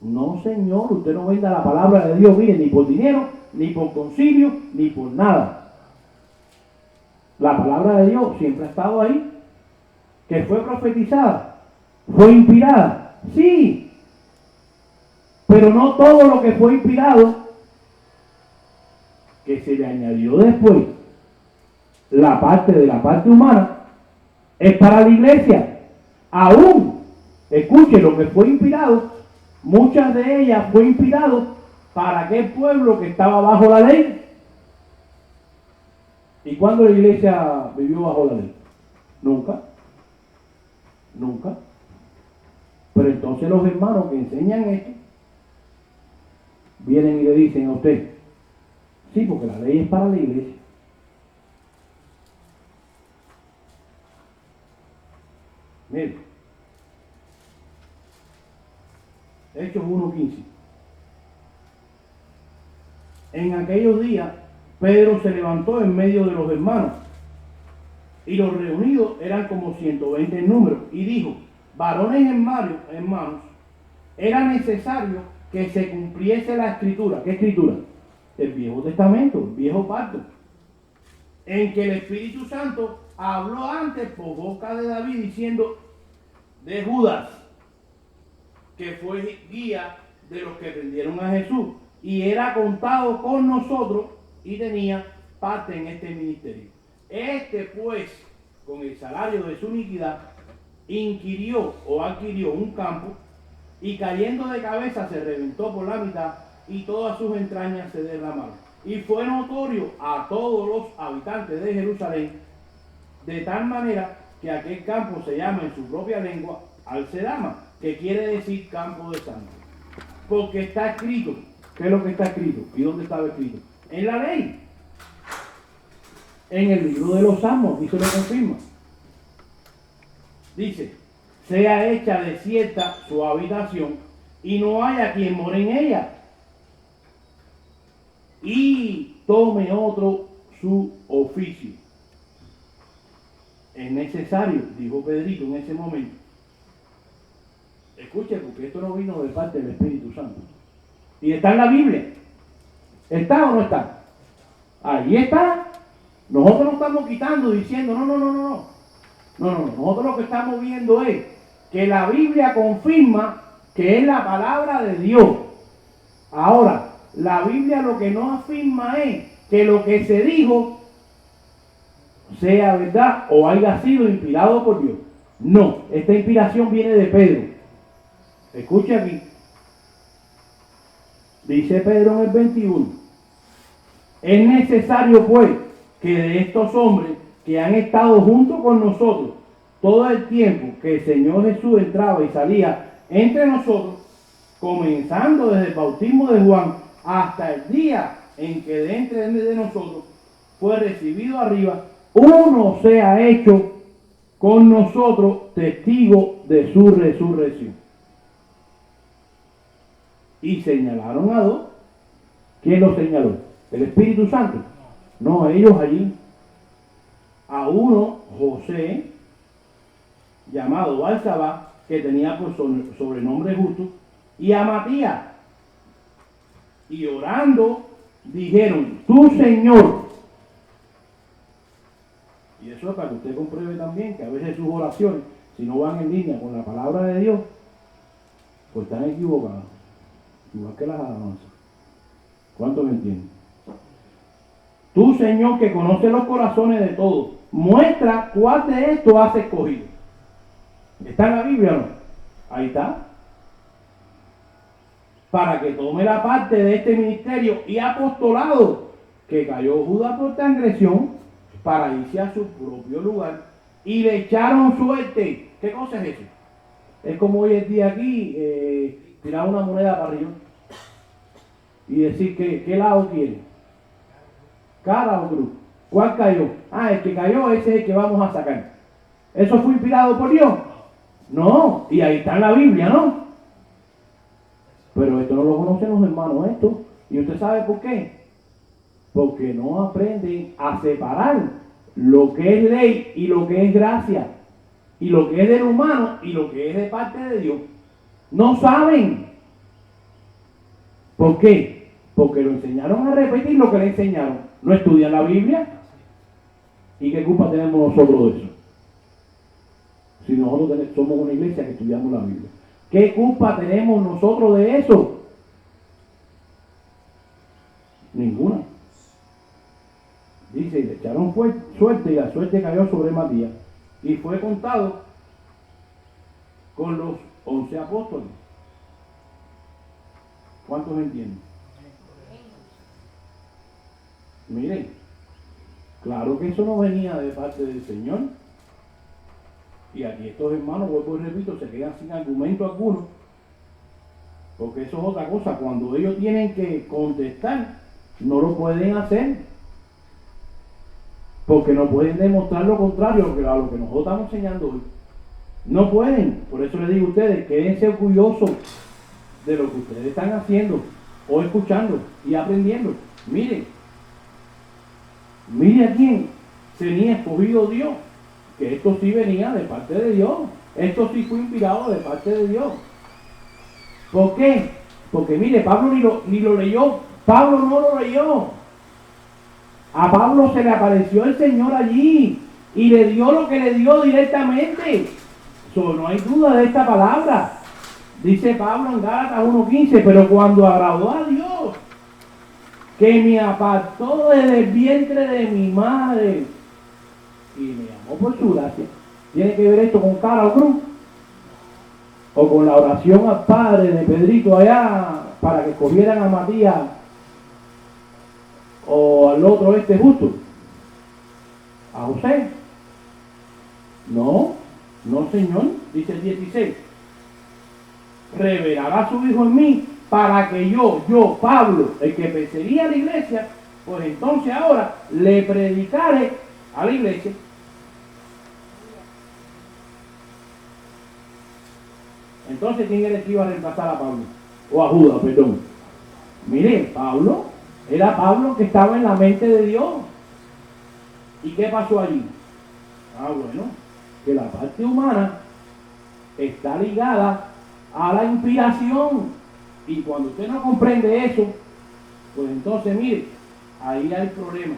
No, señor, usted no venda la palabra de Dios, mire, ni por dinero, ni por concilio, ni por nada. La palabra de Dios siempre ha estado ahí, que fue profetizada, fue inspirada, sí, pero no todo lo que fue inspirado, que se le añadió después, la parte humana, es para la iglesia. Aún, escuche, lo que fue inspirado, muchas de ellas fue inspirado para aquel pueblo que estaba bajo la ley. ¿Y cuándo la iglesia vivió bajo la ley? Nunca. Pero entonces los hermanos que enseñan esto vienen y le dicen a usted, sí, porque la ley es para la iglesia. Mire, Hechos 1:15. En aquellos días, Pedro se levantó en medio de los hermanos, y los reunidos eran como 120 en número, y dijo, varones hermanos, era necesario que se cumpliese la escritura. ¿Qué escritura? El Viejo Testamento, el Viejo Pacto, en que el Espíritu Santo habló antes por boca de David diciendo de Judas, que fue guía de los que prendieron a Jesús y era contado con nosotros y tenía parte en este ministerio. Este pues, con el salario de su iniquidad, adquirió un campo y cayendo de cabeza se reventó por la mitad y todas sus entrañas se derramaron. Y fue notorio a todos los habitantes de Jerusalén, de tal manera que aquel campo se llama en su propia lengua Alcedama, que quiere decir campo de sangre. Porque está escrito. ¿Qué es lo que está escrito? ¿Y dónde estaba escrito? En la ley. En el libro de los Salmos, y se lo confirma. Dice, sea hecha desierta su habitación y no haya quien more en ella. Y tome otro su oficio. Es necesario, dijo Pedrito en ese momento. Escuche, porque esto no vino de parte del Espíritu Santo. Y está en la Biblia. ¿Está o no está? Ahí está. Nosotros no estamos quitando diciendo, no. Nosotros lo que estamos viendo es que la Biblia confirma que es la palabra de Dios. Ahora, la Biblia lo que no afirma es que lo que se dijo sea verdad o haya sido inspirado por Dios. No, esta inspiración viene de Pedro. Escuche aquí. Dice Pedro en el 21. Es necesario pues que de estos hombres que han estado junto con nosotros todo el tiempo que el Señor Jesús entraba y salía entre nosotros, comenzando desde el bautismo de Juan hasta el día en que de entre de nosotros fue recibido arriba, uno sea hecho con nosotros testigo de su resurrección. Y señalaron a dos. ¿Quién los señaló? ¿El Espíritu Santo? No, ellos allí. A uno, José, llamado Barsabá, que tenía por sobrenombre justo, y a Matías. Y orando, dijeron, tu Señor. Y eso es para que usted compruebe también que a veces sus oraciones, si no van en línea con la palabra de Dios, pues están equivocadas, igual que las alabanzas. ¿Cuántos me entienden? Tú, Señor, que conoces los corazones de todos, muestra cuál de estos has escogido. ¿Está en la Biblia o no? Ahí está. Para que tome la parte de este ministerio y apostolado que cayó Judas por transgresión para irse a su propio lugar y le echaron suerte. ¿Qué cosa es eso? Es como hoy en día aquí tirar una moneda para arriba y decir que qué lado quiere, cara o cruz. ¿Cuál cayó? Ah, el que cayó, ese es el que vamos a sacar. ¿Eso fue inspirado por Dios? No, y ahí está en la Biblia, ¿no? Pero esto no lo conocen los hermanos, esto. ¿Y usted sabe por qué? Porque no aprenden a separar lo que es ley y lo que es gracia, y lo que es del humano y lo que es de parte de Dios. No saben. ¿Por qué? Porque lo enseñaron a repetir lo que le enseñaron. No estudian la Biblia. ¿Y qué culpa tenemos nosotros de eso? Si nosotros somos una iglesia que estudiamos la Biblia. ¿Qué culpa tenemos nosotros de eso? Ninguna. Dice, le echaron suerte y la suerte cayó sobre Matías. Y fue contado con los 11 apóstoles. ¿Cuántos entienden? Miren, claro que eso no venía de parte del Señor. Y aquí estos hermanos, vuelvo y repito, se quedan sin argumento alguno. Porque eso es otra cosa. Cuando ellos tienen que contestar, no lo pueden hacer. Porque no pueden demostrar lo contrario a lo que nosotros estamos enseñando hoy. No pueden. Por eso les digo a ustedes, quédense orgullosos de lo que ustedes están haciendo o escuchando y aprendiendo. Miren a quién tenía escogido Dios, que esto sí venía de parte de Dios, esto sí fue inspirado de parte de Dios. ¿Por qué? Porque mire, Pablo ni lo leyó, Pablo no lo leyó. A Pablo se le apareció el Señor allí y le dio lo que le dio directamente. No hay duda de esta palabra. Dice Pablo en Gálatas 1:15, pero cuando agradó a Dios, que me apartó desde el vientre de mi madre y me llamó por su gracia. ¿Tiene que ver esto con cara o cruz? O con la oración al Padre de Pedrito allá para que escogieran a Matías o al otro justo, a José. No, Señor, dice el 16. Revelará a su Hijo en mí para que yo, Pablo, el que perseguía a la iglesia, pues entonces ahora le predicaré a la iglesia. Entonces, ¿quién era el que iba a reemplazar a Pablo? O a Judas, perdón. Miren, Pablo, era Pablo que estaba en la mente de Dios. ¿Y qué pasó allí? Bueno, que la parte humana está ligada a la inspiración. Y cuando usted no comprende eso, pues entonces, mire, ahí hay problema.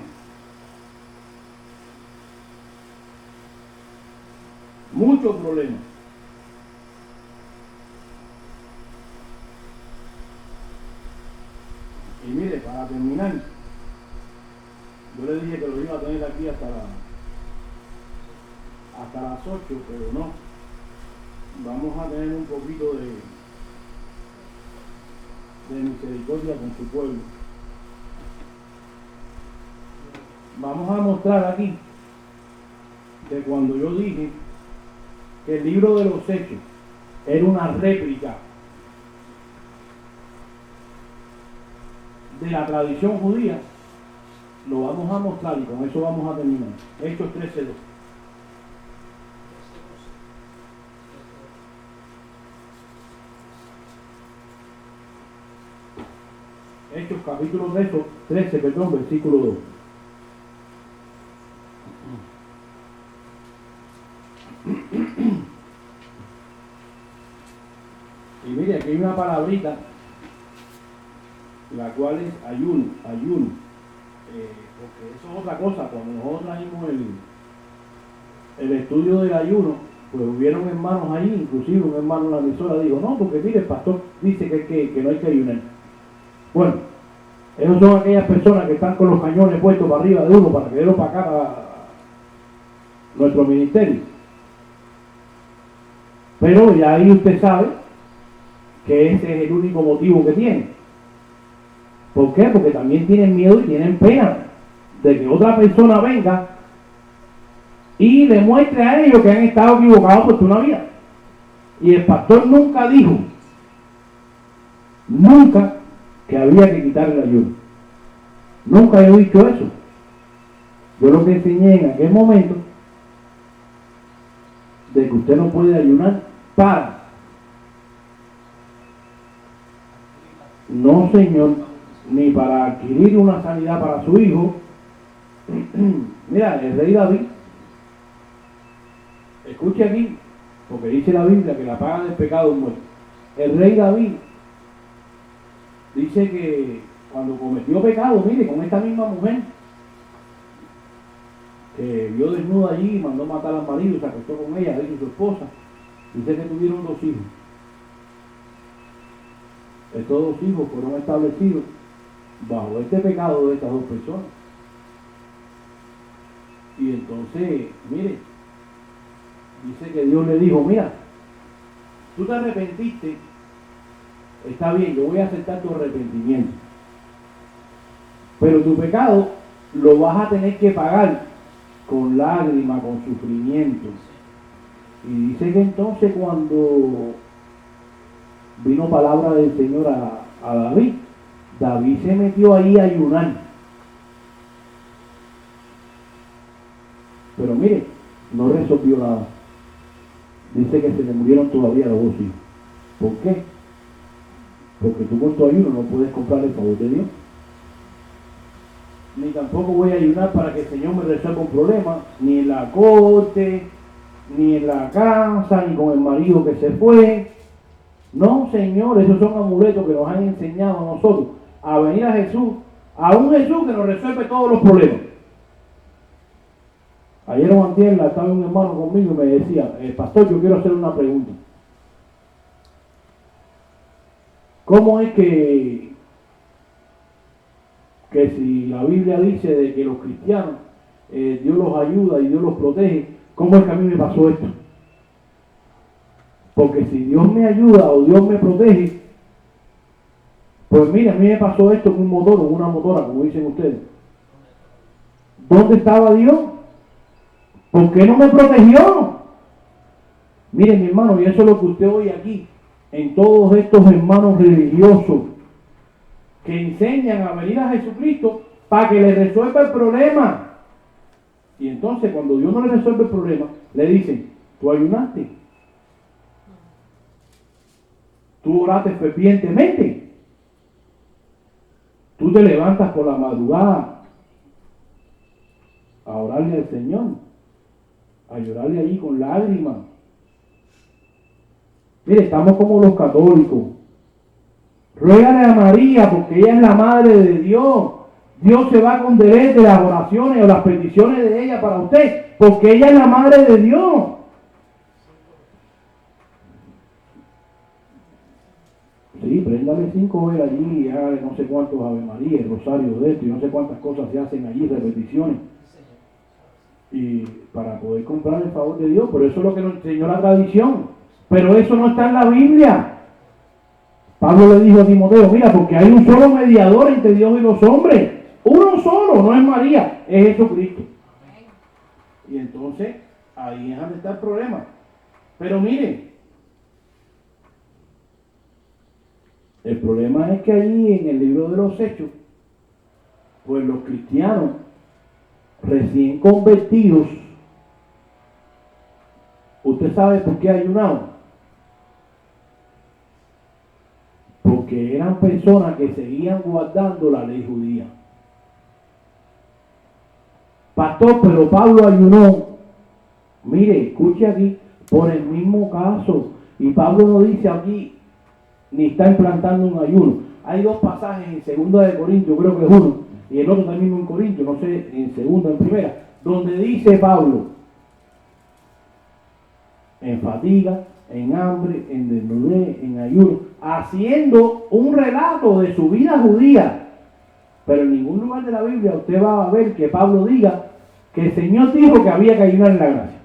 Muchos problemas. Y mire, para terminar, yo le dije que lo iba a tener aquí hasta las 8, pero no. Vamos a tener un poquito de misericordia con su pueblo. Vamos a mostrar aquí que cuando yo dije que el libro de los Hechos era una réplica de la tradición judía, lo vamos a mostrar y con eso vamos a terminar. Hechos 13:2. Hechos capítulo 13, versículo 2. Y mire, aquí hay una palabrita, la cual es ayuno. Porque eso es otra cosa. Cuando nosotros trajimos el estudio del ayuno, pues hubieron hermanos ahí, inclusive un hermano en la emisora dijo, no, porque mire, el pastor dice que no hay que ayunar. Bueno, esos son aquellas personas que están con los cañones puestos para arriba de uno para quererlo para acá, a nuestro ministerio. Pero ya ahí usted sabe que ese es el único motivo que tienen. ¿Por qué? Porque también tienen miedo y tienen pena de que otra persona venga y demuestre a ellos que han estado equivocados por toda una vida. Y el pastor nunca dijo, nunca, que había que quitar el ayuno. Nunca he dicho eso. Yo lo que enseñé en aquel momento, de que usted no puede ayunar para. No, señor, ni para adquirir una sanidad para su hijo. Mira, el rey David, escuche aquí, porque dice la Biblia que la paga del pecado es muerte. El rey David dice que cuando cometió pecado, mire, con esta misma mujer, que vio desnuda allí y mandó matar al marido y se acostó con ella, él y su esposa, dice que tuvieron 2 hijos. Estos 2 hijos fueron establecidos bajo este pecado de estas 2 personas. Y entonces, mire, dice que Dios le dijo, mira, tú te arrepentiste, está bien, yo voy a aceptar tu arrepentimiento, pero tu pecado lo vas a tener que pagar con lágrimas, con sufrimiento. Y dice que entonces cuando vino palabra del Señor a David, David se metió ahí a ayunar. Pero mire, no resolvió nada. Dice que se le murieron todavía los 2 hijos. ¿Por qué? Porque tú con tu ayuno no puedes comprar el favor de Dios. Ni tampoco voy a ayunar para que el Señor me resuelva un problema, ni en la corte, ni en la casa, ni con el marido que se fue. No, Señor, esos son amuletos que nos han enseñado a nosotros a venir a Jesús, a un Jesús que nos resuelve todos los problemas. Ayer o antier estaba un hermano conmigo y me decía, pastor, yo quiero hacer una pregunta. ¿Cómo es que si la Biblia dice de que los cristianos, Dios los ayuda y Dios los protege, cómo es que a mí me pasó esto? Porque si Dios me ayuda o Dios me protege, pues mira, a mí me pasó esto con un motor o una motora, como dicen ustedes. ¿Dónde estaba Dios? ¿Por qué no me protegió? Miren, mi hermano, y eso es lo que usted oye aquí, en todos estos hermanos religiosos que enseñan a venir a Jesucristo para que le resuelva el problema. Y entonces, cuando Dios no le resuelve el problema, le dicen, tú ayunaste, tú oraste fervientemente, tú te levantas por la madrugada a orarle al Señor, a llorarle allí con lágrimas. Mire, estamos como los católicos. Ruégale a María porque ella es la madre de Dios. Dios se va a condenar de las oraciones o las peticiones de ella para usted, porque ella es la madre de Dios. Sí, préndale 5 velas allí y hágale no sé cuántos Ave María, el rosario de esto y no sé cuántas cosas se hacen allí, repeticiones. Y para poder comprar el favor de Dios, por eso es lo que nos enseñó la tradición. Pero eso no está en la Biblia. Pablo le dijo a Timoteo, mira, porque hay un solo mediador entre Dios y los hombres. Uno solo, no es María, es Jesucristo. Y entonces, ahí es donde está el problema. Pero miren, el problema es que ahí en el libro de los Hechos, pues los cristianos recién convertidos, ¿usted sabe por qué ayunaban? Porque eran personas que seguían guardando la ley judía. Pastor, pero Pablo ayunó. Mire, escuche aquí, por el mismo caso. Y Pablo no dice aquí, ni está implantando un ayuno. Hay 2 pasajes en 2 de Corintios, creo que es uno, y el otro también en Corintios, no sé, en 2 en 1, donde dice Pablo en fatiga, en hambre, en desnudez, en ayuno, haciendo un relato de su vida judía. Pero en ningún lugar de la Biblia usted va a ver que Pablo diga que el Señor dijo que había que ayunar en la gracia.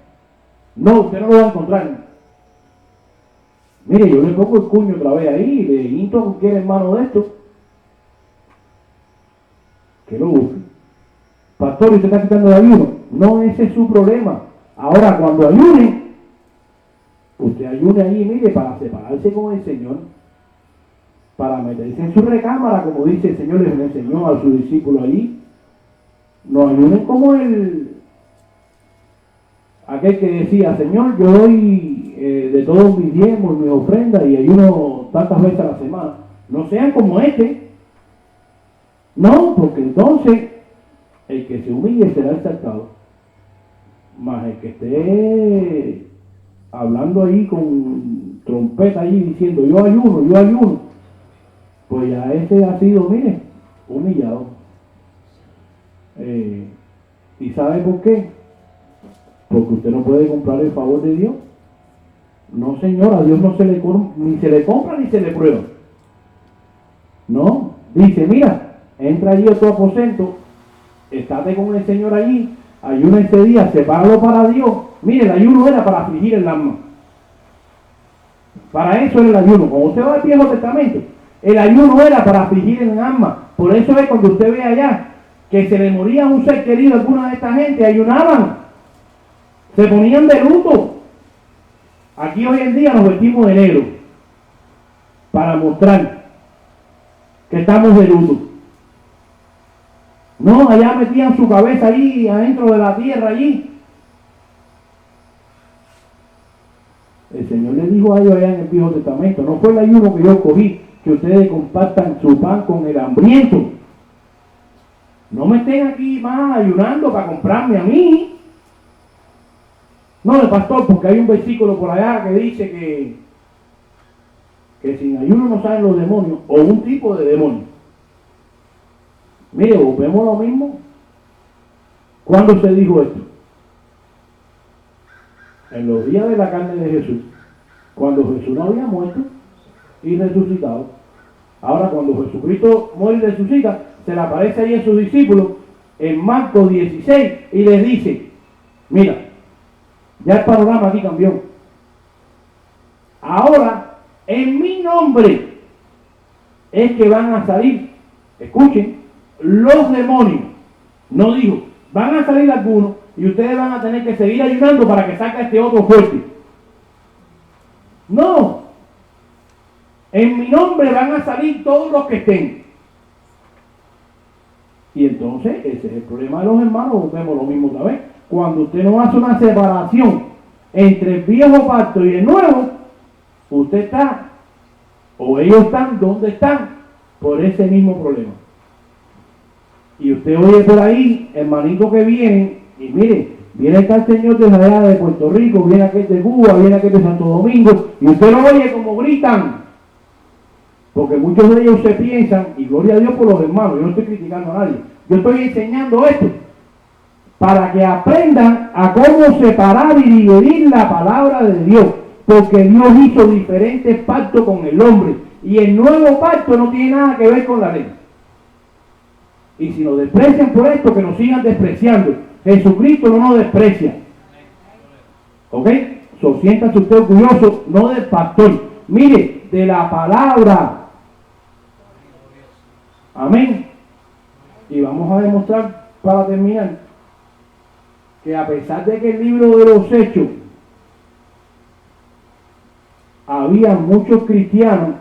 No, usted no lo va a encontrar. Mire, yo le pongo el cuño otra vez ahí y le insto a cualquier hermano de esto que lo busque. Pastor, ¿y usted está quitando el ayuno? No, ese es su problema. Ahora, cuando ayune, usted ayune ahí, mire, para separarse con el Señor, para meterse en su recámara, como dice el Señor, les enseñó a sus discípulos allí. No ayunen como aquel que decía, Señor, yo doy de todos mis diezmos, mis ofrendas y ayuno tantas veces a la semana. No sean como este. No, porque entonces el que se humille será exaltado. Más el que esté hablando ahí con trompeta allí diciendo yo ayuno, pues ya ese ha sido, mire, humillado. ¿Y sabe por qué? Porque usted no puede comprar el favor de Dios. No, señor, a Dios no se le ni se le compra ni se le prueba. No, dice, mira, entra allí a tu aposento, estate con el Señor allí, ayuna ese día, sepáralo para Dios. Mire, el ayuno era para afligir el alma. Para eso era el ayuno. Cuando usted va al Viejo Testamento, el ayuno era para afligir el alma. Por eso es cuando usted ve allá que se le moría un ser querido a alguna de esta gente, ayunaban, se ponían de luto. Aquí hoy en día nos vestimos de negro para mostrar que estamos de luto. No, allá metían su cabeza allí, adentro de la tierra allí. El Señor le dijo a ellos allá en el Viejo Testamento, no fue el ayuno que yo cogí, que ustedes compartan su pan con el hambriento. No me estén aquí más ayunando para comprarme a mí. No, el pastor, porque hay un versículo por allá que dice que sin ayuno no salen los demonios, o un tipo de demonio. Mire, vemos lo mismo. ¿Cuándo se dijo esto? En los días de la carne de Jesús, cuando Jesús no había muerto y resucitado. Ahora, cuando Jesucristo muere y resucita, se le aparece ahí a sus discípulos en Marcos 16 y les dice, mira, ya el panorama aquí cambió. Ahora, en mi nombre es que van a salir, escuchen, los demonios. No dijo, van a salir algunos y ustedes van a tener que seguir ayudando para que saque este otro fuerte. No. En mi nombre van a salir todos los que estén. Y entonces, ese es el problema de los hermanos, vemos lo mismo otra vez. Cuando usted no hace una separación entre el viejo pacto y el nuevo, usted está, o ellos están, ¿dónde están? Por ese mismo problema. Y usted oye por ahí, hermanito que vienen, y mire, viene acá el señor de allá de Puerto Rico, viene aquel de Cuba, viene aquel de Santo Domingo, y usted lo oye como gritan. Porque muchos de ellos se piensan, y gloria a Dios por los hermanos, yo no estoy criticando a nadie, yo estoy enseñando esto, para que aprendan a cómo separar y dividir la palabra de Dios, porque Dios hizo diferentes pactos con el hombre, y el nuevo pacto no tiene nada que ver con la ley. Y si nos desprecian por esto, que nos sigan despreciando. Jesucristo no nos desprecia. ¿Ok? Siéntase usted orgulloso, no del pastor, mire, de la palabra. Amén. Y vamos a demostrar, para terminar, que a pesar de que el libro de los Hechos había muchos cristianos,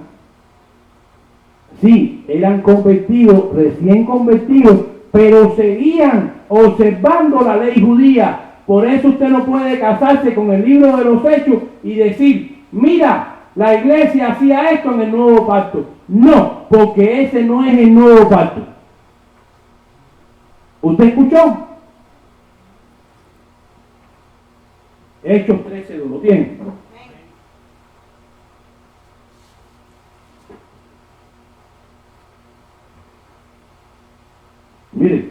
sí, eran convertidos, recién convertidos, pero seguían observando la ley judía. Por eso usted no puede casarse con el libro de los Hechos y decir, mira, la iglesia hacía esto en el nuevo pacto. No, porque ese no es el nuevo pacto. ¿Usted escuchó? Hechos 13, ¿lo tiene? Mire,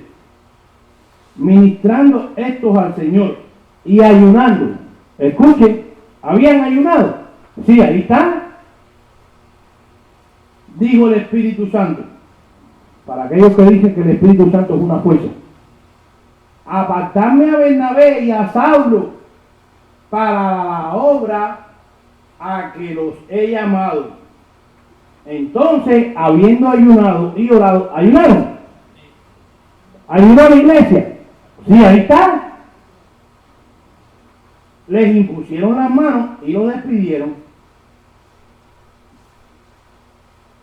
ministrando estos al Señor y ayunando. Escuchen, ¿Habían ayunado? Sí, ahí está. Dijo el Espíritu Santo, para aquellos que dicen que el Espíritu Santo es una fuerza: apartarme a Bernabé y a Saulo para la obra a que los he llamado. Entonces, habiendo ayunado y orado, ¿ayunaron? ¿Ayunó la iglesia? Sí, ahí está. Les impusieron las manos y lo despidieron.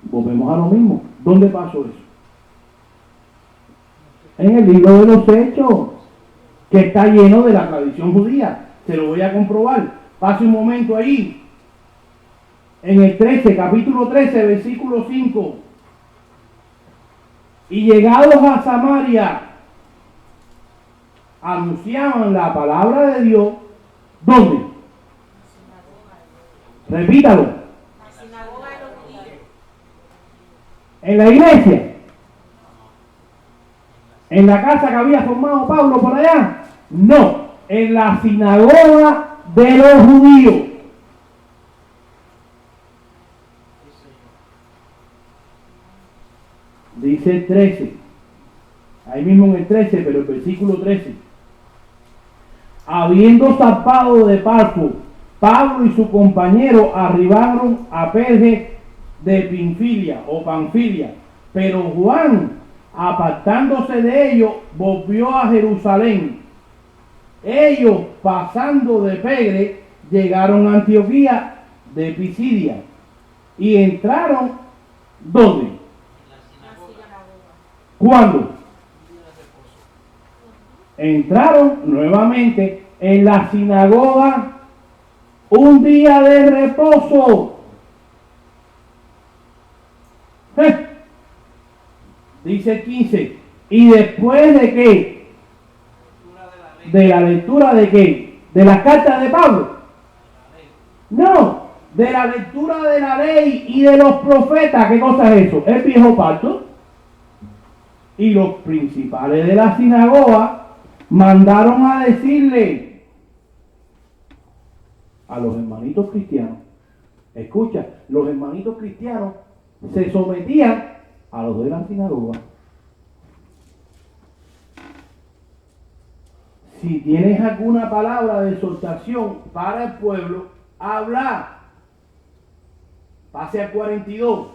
Volvemos a lo mismo. ¿Dónde pasó eso? En el libro de los Hechos, que está lleno de la tradición judía. Se lo voy a comprobar. Pase un momento ahí. En el 13, capítulo 13, versículo 5. Y llegados a Samaria, anunciaban la palabra de Dios. ¿Dónde? Repítalo. La sinagoga de los judíos. En la iglesia. En la casa que había formado Pablo por allá. No, en la sinagoga de los judíos. Dice el 13. Ahí mismo en el 13, pero el versículo 13. Habiendo zarpado de Pafo, Pablo y su compañero arribaron a Perge de Pinfilia o Panfilia, pero Juan, apartándose de ellos, volvió a Jerusalén. Ellos, pasando de Perge, llegaron a Antioquía de Pisidia y entraron, ¿dónde? La sinagoga. ¿Cuándo? Entraron nuevamente en la sinagoga un día de reposo. Dice 15. ¿Y después de qué? ¿De la lectura de qué? ¿De las cartas de Pablo? No, de la lectura de la ley y de los profetas. ¿Qué cosa es eso? El viejo pacto. Y los principales de la sinagoga mandaron a decirle a los hermanitos cristianos, escucha, los hermanitos cristianos se sometían a los de la sinagoga. Si tienes alguna palabra de exhortación para el pueblo, habla. Pase al 42.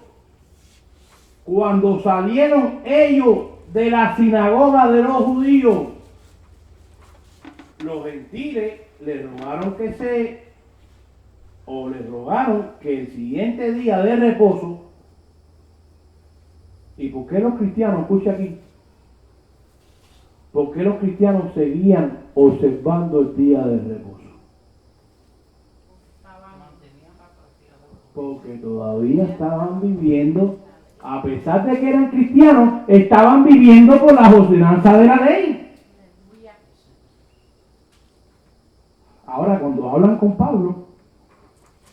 Cuando salieron ellos de la sinagoga de los judíos, los gentiles les rogaron que el siguiente día de reposo. ¿Y por qué los cristianos, escucha aquí, por qué los cristianos seguían observando el día de reposo? Porque todavía estaban viviendo, a pesar de que eran cristianos, estaban viviendo por las ordenanzas de la ley. Ahora, cuando hablan con Pablo,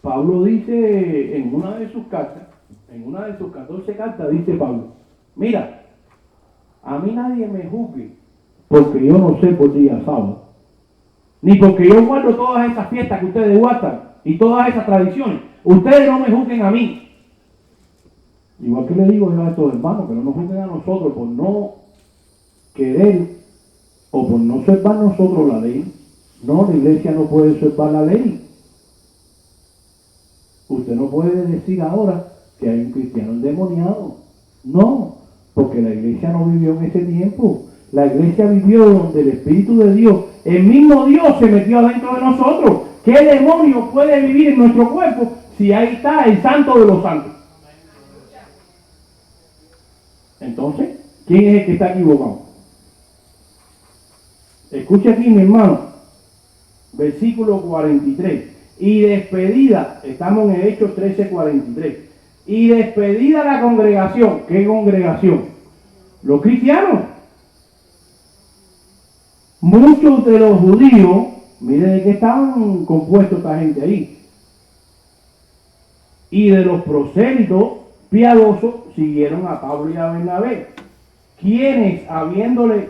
Pablo dice en una de sus cartas, en una de sus 14 cartas, dice Pablo: mira, a mí nadie me juzgue porque yo no sé por día sábado, ni porque yo guardo todas esas fiestas que ustedes guardan y todas esas tradiciones. Ustedes no me juzguen a mí. Igual que le digo yo a estos hermanos, que no nos juzguen a nosotros por no querer o por no observar nosotros la ley. No, la iglesia no puede observar la ley. Usted no puede decir ahora que hay un cristiano endemoniado. No, porque la iglesia no vivió en ese tiempo. La iglesia vivió donde el Espíritu de Dios, el mismo Dios, se metió adentro de nosotros. ¿Qué demonio puede vivir en nuestro cuerpo si ahí está el Santo de los Santos? Entonces, ¿quién es el que está equivocado? Escucha aquí, mi hermano. Versículo 43. Y despedida, estamos en Hechos 13:43. Y despedida la congregación. ¿Qué congregación? Los cristianos. Muchos de los judíos, miren de qué estaban compuestos esta gente ahí. Y de los prosélitos piadosos siguieron a Pablo y a Bernabé, quienes hablándole,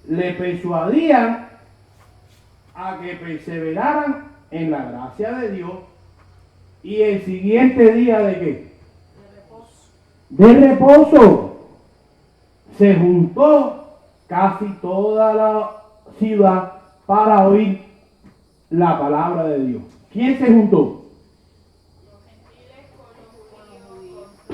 le persuadían a que perseveraran en la gracia de Dios. Y el siguiente día ¿de qué? De reposo. Se juntó casi toda la ciudad para oír la palabra de Dios. ¿Quién se juntó?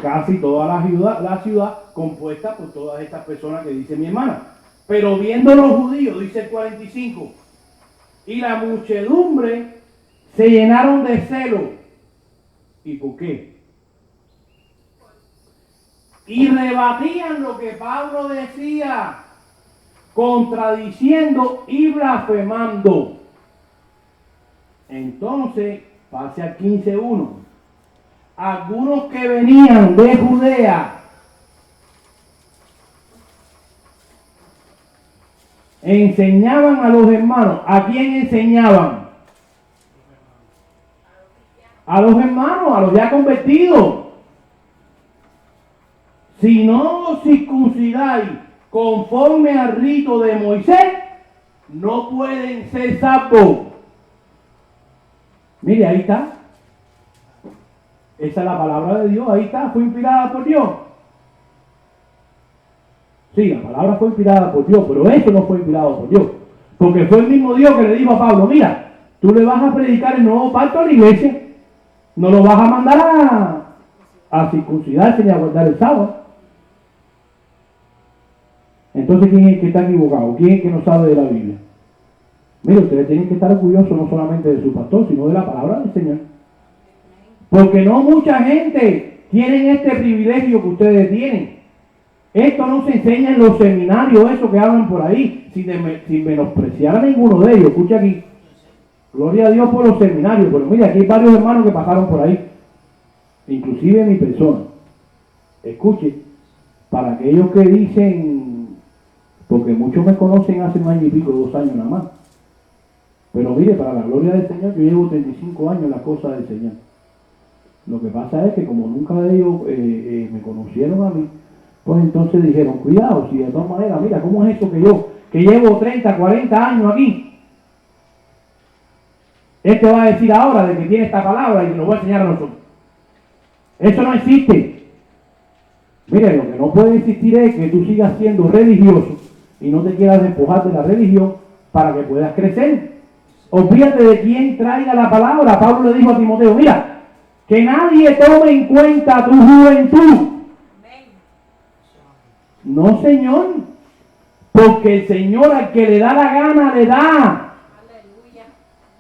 Casi toda la ciudad compuesta por todas estas personas que dice mi hermana. Pero viendo los judíos, dice el 45, y la muchedumbre se llenaron de celo. ¿Y por qué? Y rebatían lo que Pablo decía, contradiciendo y blasfemando. Entonces, pase al 15:1. Algunos que venían de Judea enseñaban a los hermanos. ¿A quién enseñaban? A los hermanos, a los ya convertidos. Si no os circuncidáis conforme al rito de Moisés, no pueden ser salvos. Mire, ahí está. Esa es la palabra de Dios, ahí está, fue inspirada por Dios. Sí, la palabra fue inspirada por Dios, pero eso no fue inspirado por Dios. Porque fue el mismo Dios que le dijo a Pablo, mira, tú le vas a predicar el nuevo pacto a la iglesia, no lo vas a mandar a circuncidarse ni a guardar el sábado. Entonces, ¿quién es el que está equivocado? ¿Quién es el que no sabe de la Biblia? Mire, ustedes tienen que estar orgullosos no solamente de su pastor, sino de la palabra del Señor. Porque no mucha gente tiene este privilegio que ustedes tienen. Esto no se enseña en los seminarios, eso que hablan por ahí, sin menospreciar a ninguno de ellos. Escucha aquí. Gloria a Dios por los seminarios, pero mira, aquí hay varios hermanos que pasaron por ahí, inclusive mi persona. Escuche, para aquellos que dicen, porque muchos me conocen hace un año y pico, 2 años nada más. Pero mire, para la gloria del Señor, yo llevo 35 años en las cosas del Señor. Lo que pasa es que como nunca ellos me conocieron a mí, pues entonces dijeron, cuidado, si de todas maneras, mira, ¿cómo es eso que yo, que llevo 30, 40 años aquí? Este va a decir ahora de que tiene esta palabra y nos va a enseñar a nosotros. Eso no existe. Mire, lo que no puede existir es que tú sigas siendo religioso y no te quieras despojar de la religión para que puedas crecer. Olvídate de quién traiga la palabra. Pablo le dijo a Timoteo, mira, que nadie tome en cuenta tu juventud. No, Señor, porque el Señor al que le da la gana le da.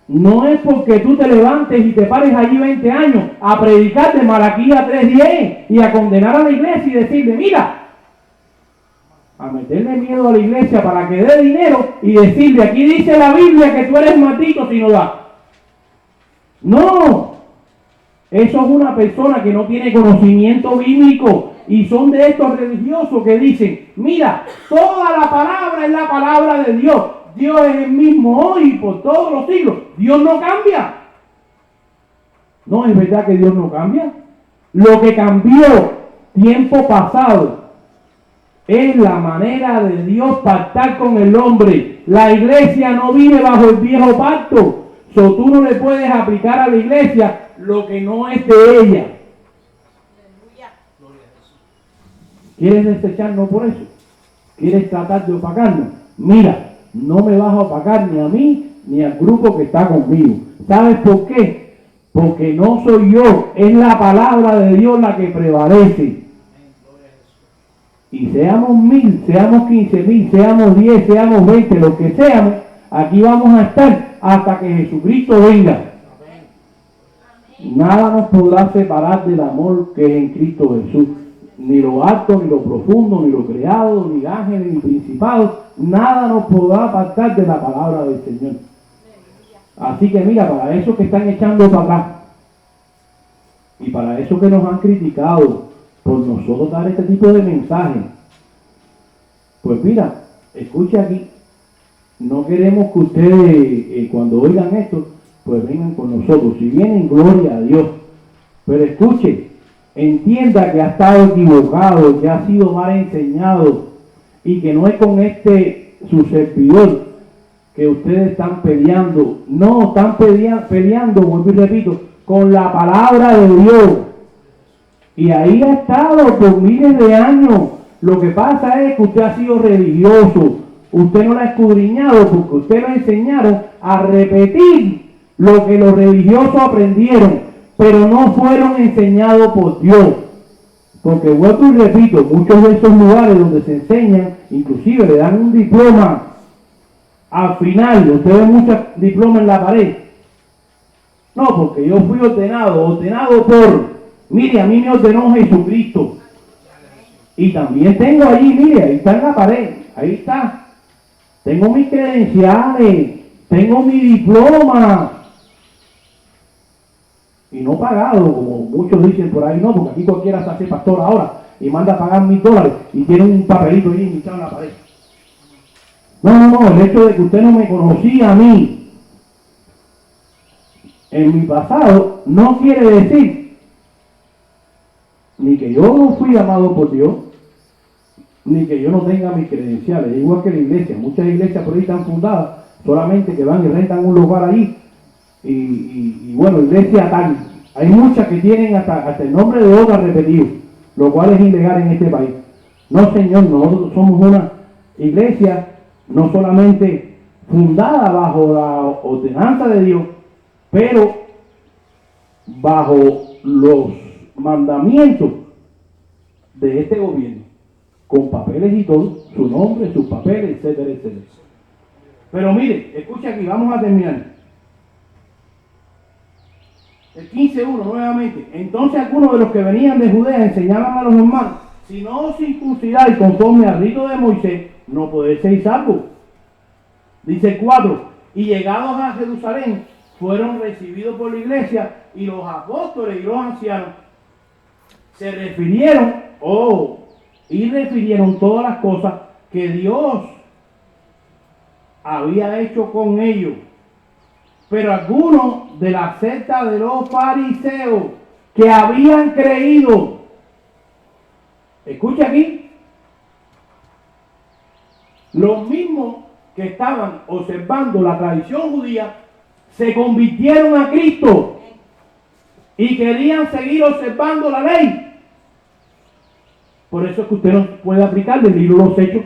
No es porque tú te levantes y te pares allí 20 años a predicar de Malaquías 3:10 y a condenar a la iglesia y decirle, mira, a meterle miedo a la iglesia para que dé dinero y decirle, aquí dice la Biblia que tú eres maldito si no das. No, eso es una persona que no tiene conocimiento bíblico. Y son de estos religiosos que dicen, mira, toda la palabra es la palabra de Dios. Dios es el mismo hoy y por todos los siglos. Dios no cambia. No, es verdad que Dios no cambia. Lo que cambió tiempo pasado es la manera de Dios pactar con el hombre. La iglesia no vive bajo el viejo pacto. Tú no le puedes aplicar a la iglesia lo que no es de ella. ¿Quieres desecharnos por eso? ¿Quieres tratar de opacarnos? Mira, no me vas a opacar ni a mí ni al grupo que está conmigo. ¿Sabes por qué? Porque no soy yo, es la palabra de Dios la que prevalece. Y seamos 1000, seamos 15,000, seamos 10, seamos 20, lo que seamos, aquí vamos a estar hasta que Jesucristo venga. Nada nos podrá separar del amor que es en Cristo Jesús. Ni lo alto, ni lo profundo, ni lo creado, ni ángeles, ni principados, nada nos podrá apartar de la palabra del Señor. Así que mira, para esos que están echando para atrás, y para esos que nos han criticado por nosotros dar este tipo de mensajes, pues mira, escucha aquí, no queremos que ustedes cuando oigan esto, pues vengan con nosotros. Si vienen, gloria a Dios, pero escuche, entienda que ha estado equivocado, que ha sido mal enseñado y que no es con su servidor que ustedes están peleando. No, están peleando, vuelvo y repito, con la palabra de Dios. Y ahí ha estado por miles de años. Lo que pasa es que usted ha sido religioso. Usted no lo ha escudriñado porque usted lo enseñaron a repetir lo que los religiosos aprendieron, pero no fueron enseñados por Dios. Porque vuelvo y repito, muchos de esos lugares donde se enseñan, inclusive le dan un diploma. Al final, usted ve muchos diplomas en la pared. No, porque yo fui ordenado por, mire, a mí me ordenó Jesucristo. Y también tengo allí, mire, ahí está en la pared, ahí está. Tengo mis credenciales, tengo mi diploma. Y no pagado, como muchos dicen por ahí, no, porque aquí cualquiera se hace pastor ahora y manda a pagar $1000 y tiene un papelito ahí hinchado en la pared. No, el hecho de que usted no me conocía a mí en mi pasado no quiere decir ni que yo no fui amado por Dios, ni que yo no tenga mis credenciales, igual que la iglesia. Muchas iglesias por ahí están fundadas, solamente que van y rentan un lugar ahí, y bueno, iglesia tal. Hay muchas que tienen hasta el nombre de otra repetido, lo cual es ilegal en este país. No, señor, nosotros somos una iglesia no solamente fundada bajo la ordenanza de Dios, pero bajo los mandamientos de este gobierno, con papeles y todo, su nombre, sus papeles, etcétera, etcétera. Pero mire, escucha aquí, vamos a terminar. El 15:1 nuevamente. Entonces algunos de los que venían de Judea enseñaban a los hermanos: si no os circuncidáis conforme al rito de Moisés, no podéis ser salvos. Dice el 4: y llegados a Jerusalén, fueron recibidos por la iglesia, y los apóstoles y los ancianos se refirieron, refirieron todas las cosas que Dios había hecho con ellos. Pero algunos de la secta de los fariseos que habían creído, escucha aquí, los mismos que estaban observando la tradición judía, se convirtieron a Cristo y querían seguir observando la ley. Por eso es que usted no puede aplicar el libro de los Hechos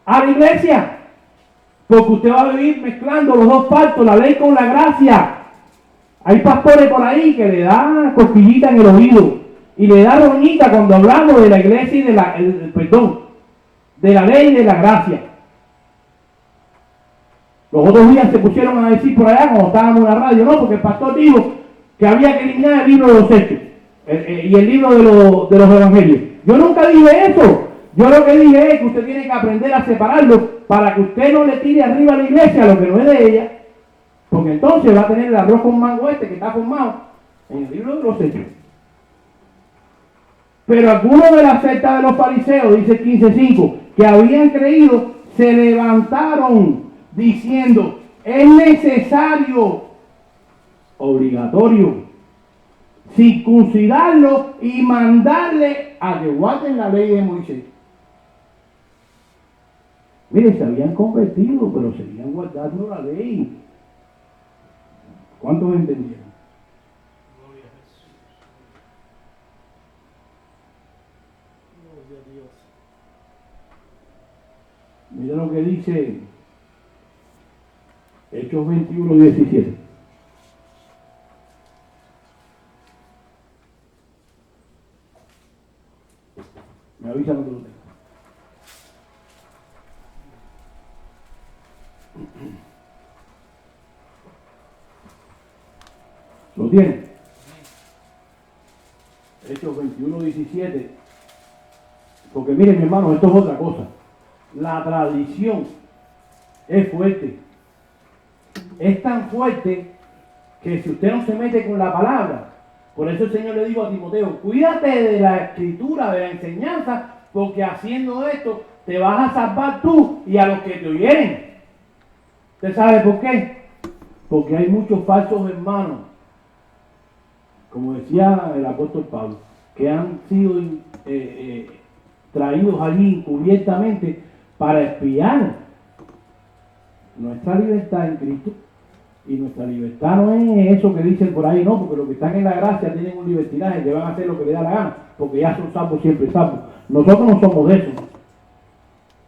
a la iglesia, porque usted va a vivir mezclando los dos partos, la ley con la gracia. Hay pastores por ahí que le dan cosquillita en el oído y le da roñita cuando hablamos de la iglesia y de la ley y de la gracia. Los otros días se pusieron a decir por allá, cuando estábamos en la radio, no, porque el pastor dijo que había que eliminar el libro de los Hechos y el libro de los evangelios. Yo nunca dije eso. Yo lo que dije es que usted tiene que aprender a separarlo para que usted no le tire arriba a la iglesia lo que no es de ella, porque entonces va a tener el arroz con mango que está formado en el libro de los Hechos. Pero algunos de la secta de los fariseos, dice 15:5, que habían creído, se levantaron diciendo: es necesario, obligatorio, circuncidarlo y mandarle a que guarden la ley de Moisés. Mire, se habían convertido, pero seguían guardando la ley. ¿Cuántos entendieron? Gloria a Jesús. Gloria a Dios. Mira lo que dice Hechos 21:17. Me avisa cuando lo tenga. ¿Lo tiene? Hechos 21:17. Porque miren, mi hermano, esto es otra cosa. La tradición es fuerte. Es tan fuerte que si usted no se mete con la palabra, por eso el Señor le dijo a Timoteo: cuídate de la escritura, de la enseñanza, porque haciendo esto te vas a salvar tú y a los que te oyeren. ¿Usted sabe por qué? Porque hay muchos falsos hermanos, como decía el apóstol Pablo, que han sido traídos allí encubiertamente para espiar nuestra libertad en Cristo. Y nuestra libertad no es eso que dicen por ahí, no, porque los que están en la gracia tienen un libertinaje, que van a hacer lo que les da la gana, porque ya son salvos, siempre salvos. Nosotros no somos de eso.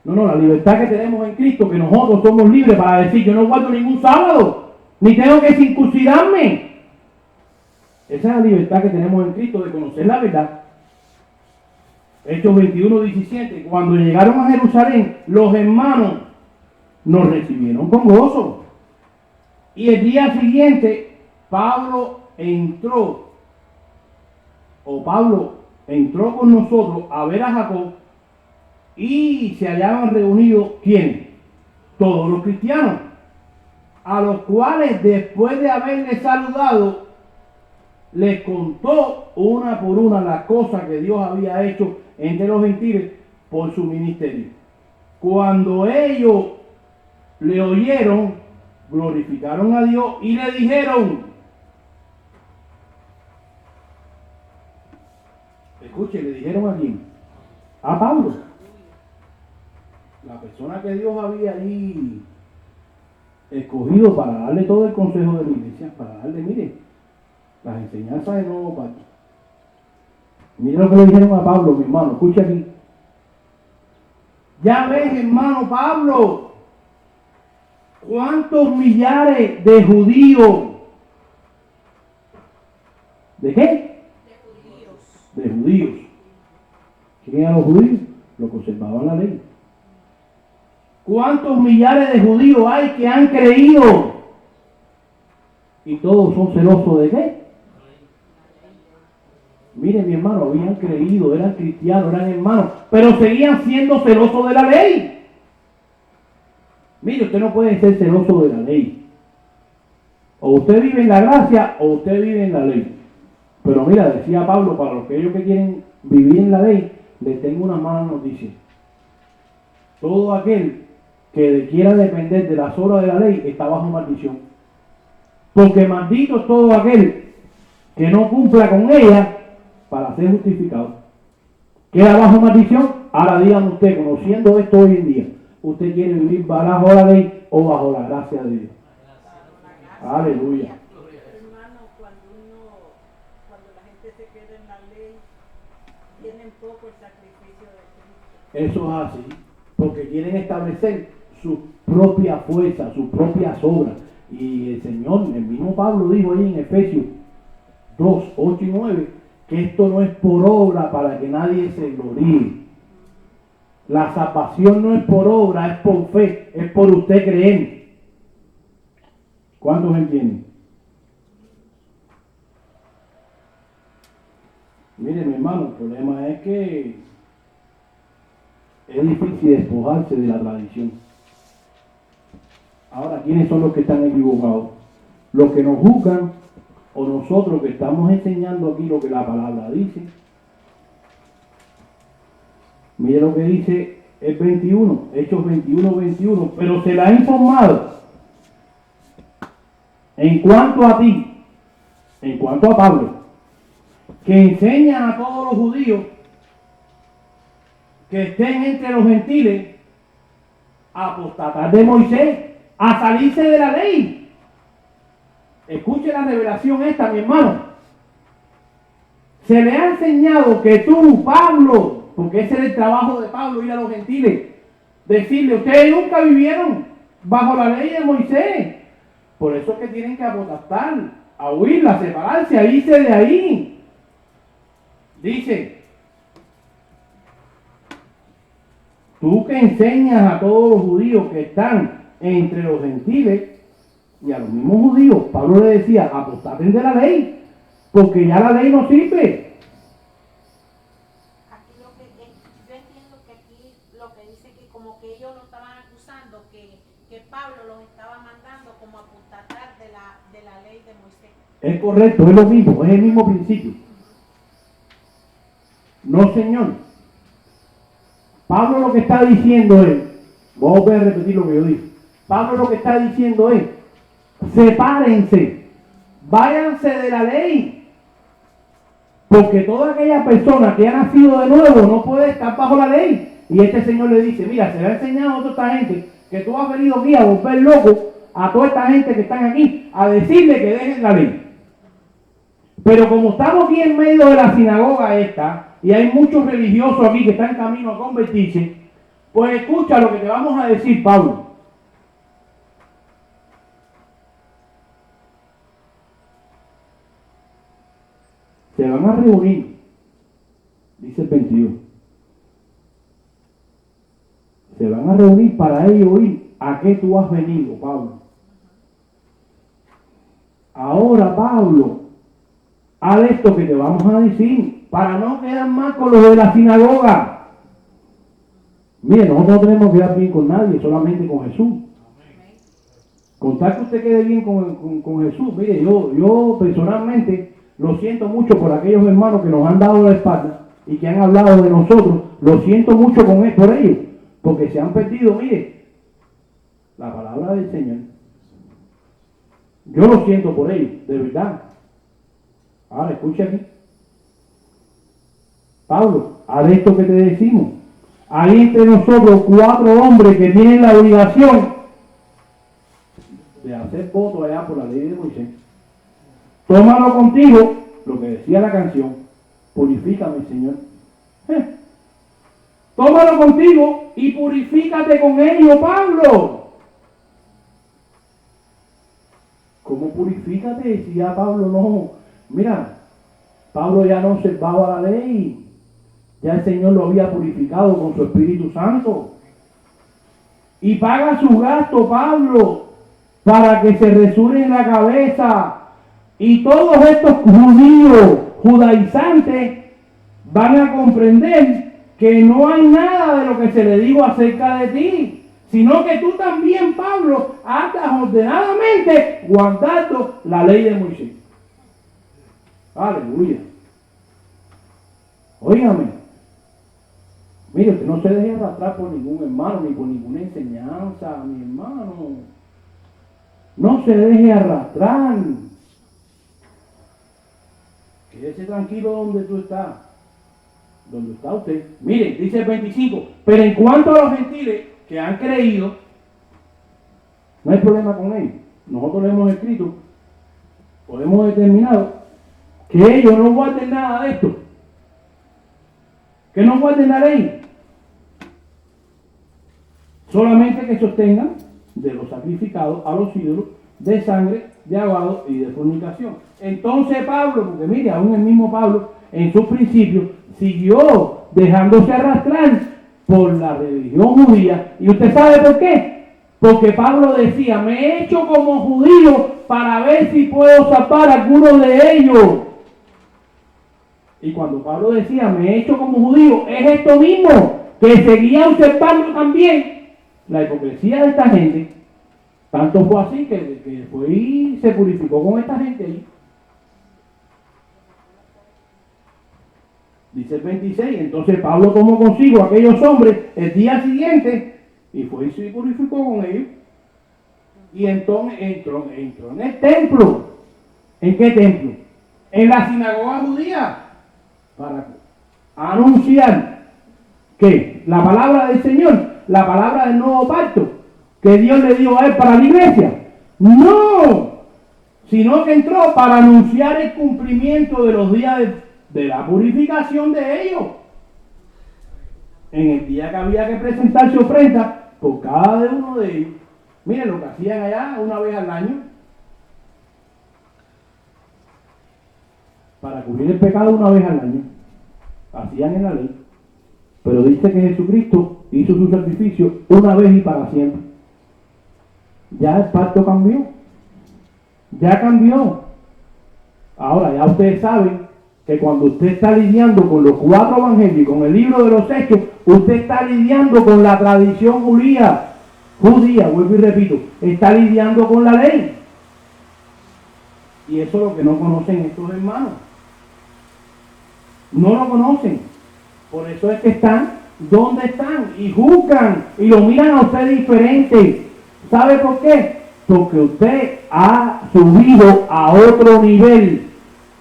No, la libertad que tenemos en Cristo, que nosotros somos libres para decir, yo no guardo ningún sábado, ni tengo que circuncidarme. Esa es la libertad que tenemos en Cristo, de conocer la verdad. Hechos 21:17, cuando llegaron a Jerusalén, los hermanos nos recibieron con gozo. Y el día siguiente, Pablo entró con nosotros a ver a Jacob, y se hallaban reunidos, ¿quiénes? Todos los cristianos, a los cuales después de haberles saludado, les contó una por una las cosas que Dios había hecho entre los gentiles por su ministerio. Cuando ellos le oyeron, glorificaron a Dios y le dijeron, escuche, le dijeron a quién, a Pablo, la persona que Dios había ahí escogido para darle todo el consejo de la iglesia, para darle, mire, las enseñanzas de nuevo pacto. Mire lo que le dijeron a Pablo, mi hermano, escuche aquí. Ya ves, hermano Pablo, cuántos millares de judíos. ¿De qué? De judíos. ¿Quién eran los judíos? Los que observaban la ley. ¿Cuántos millares de judíos hay que han creído? Y todos son celosos de qué? Miren, mi hermano, habían creído, eran cristianos, eran hermanos, pero seguían siendo celosos de la ley. Mire, usted no puede ser celoso de la ley. O usted vive en la gracia o usted vive en la ley. Pero mira, decía Pablo, para los que ellos que quieren vivir en la ley, les tengo una mala noticia. Todo aquel que quiera depender de las obras de la ley está bajo maldición. Porque maldito es todo aquel que no cumpla con ella para ser justificado. ¿Queda bajo maldición? Ahora dígame usted, conociendo esto hoy en día, ¿usted quiere vivir bajo la ley o bajo la gracia de Dios? Aleluya. Hermano, cuando la gente se queda en la ley, tienen poco el sacrificio de Cristo. Eso es así, porque quieren establecer su propia fuerza, sus propias obras. Y el Señor, el mismo Pablo dijo ahí en Efesios 2, 8 y 9, que esto no es por obra para que nadie se gloríe. La salvación no es por obra, es por fe, es por usted creer. ¿Cuántos entienden? Mire, mi hermano, el problema es que es difícil despojarse de la tradición. Ahora, ¿quiénes son los que están equivocados? ¿Los que nos juzgan o nosotros que estamos enseñando aquí lo que la palabra dice? Mire lo que dice el 21, Hechos 21, 21. Pero se la ha informado en cuanto a ti, en cuanto a Pablo, que enseña a todos los judíos que estén entre los gentiles a apostatar de Moisés, a salirse de la ley. Escuche la revelación esta, mi hermano. Se le ha enseñado que tú, Pablo, porque ese era el trabajo de Pablo, ir a los gentiles, decirle, ustedes nunca vivieron bajo la ley de Moisés. Por eso es que tienen que apostar, a huirla, a separarse, a irse de ahí. Dice, tú que enseñas a todos los judíos que están entre los gentiles y a los mismos judíos, Pablo le decía, apostaten de la ley, porque ya la ley no sirve. Aquí yo entiendo que aquí lo que dice que como que ellos lo estaban acusando, que Pablo los estaba mandando como a apostatar de la ley de Moisés. Es correcto, es lo mismo, es el mismo principio. No, señor. Pablo lo que está diciendo es, vamos a poder repetir lo que yo dije. Pablo lo que está diciendo es, sepárense, váyanse de la ley, porque toda aquella persona que ha nacido de nuevo no puede estar bajo la ley. Y este Señor le dice, mira, se le ha enseñado a toda esta gente que tú has venido aquí a volver loco a toda esta gente que están aquí, a decirle que dejen la ley. Pero como estamos aquí en medio de la sinagoga esta, y hay muchos religiosos aquí que están en camino a convertirse, pues escucha lo que te vamos a decir, Pablo. Se van a reunir, dice el 22. Se van a reunir para ellos oír a qué tú has venido, Pablo. Ahora, Pablo, haz esto que te vamos a decir, para no quedar mal con los de la sinagoga. Mire, nosotros no tenemos que quedar bien con nadie, solamente con Jesús. Con tal que usted quede bien con Jesús. Mire, yo personalmente lo siento mucho por aquellos hermanos que nos han dado la espalda y que han hablado de nosotros. Lo siento mucho por ellos, porque se han perdido, mire, la palabra del Señor. Yo lo siento por ellos, de verdad. Ahora, escucha aquí. Pablo, haz esto que te decimos. Hay entre nosotros 4 hombres que tienen la obligación de hacer voto allá por la ley de Moisés. Tómalo contigo, lo que decía la canción. Purifícame, Señor. Tómalo contigo y purifícate con ellos, Pablo. ¿Cómo purifícate si ya Pablo no? Mira, Pablo ya no observaba la ley. Ya el Señor lo había purificado con su Espíritu Santo. Y paga su gasto, Pablo, para que se resurre en la cabeza. Y todos estos judíos, judaizantes, van a comprender que no hay nada de lo que se le dijo acerca de ti, sino que tú también, Pablo, andas ordenadamente guardando la ley de Moisés. Aleluya. Óigame. Mire, usted no se deje arrastrar por ningún hermano, ni por ninguna enseñanza, mi hermano. No se deje arrastrar. Quédese tranquilo donde tú estás. Donde está usted. Mire, dice el 25. Pero en cuanto a los gentiles que han creído, no hay problema con ellos. Nosotros le hemos escrito, o hemos determinado, que ellos no guarden nada de esto. Que no guarden la ley. Solamente que sostengan de los sacrificados a los ídolos, de sangre, de ahogado y de fornicación. Entonces Pablo, porque mire, aún el mismo Pablo, en sus principios, siguió dejándose arrastrar por la religión judía. ¿Y usted sabe por qué? Porque Pablo decía, me he hecho como judío para ver si puedo salvar a algunos de ellos. Y cuando Pablo decía, me he hecho como judío, es esto mismo, que seguía observando también la hipocresía de esta gente. Tanto fue así que fue y se purificó con esta gente ahí. Dice el 26, entonces Pablo tomó consigo a aquellos hombres el día siguiente y fue y se purificó con ellos. Y entonces entró en el templo. ¿En qué templo? En la sinagoga judía, para anunciar que la palabra del Señor, la palabra del nuevo pacto que Dios le dio a él para la iglesia. No, sino que entró para anunciar el cumplimiento de los días de la purificación de ellos. En el día que había que presentarse ofrenda por cada uno de ellos. Miren lo que hacían allá una vez al año. Para cubrir el pecado una vez al año. Hacían en la ley. Pero dice que Jesucristo hizo su sacrificio una vez y para siempre. Ya el pacto cambió. Ya cambió. Ahora ya ustedes saben que cuando usted está lidiando con los 4 evangelios y con el libro de los Hechos, usted está lidiando con la tradición judía, vuelvo y repito, está lidiando con la ley. Y eso es lo que no conocen estos hermanos. No lo conocen. Por eso es que están donde están y juzgan y lo miran a usted diferente. ¿Sabe por qué? Porque usted ha subido a otro nivel.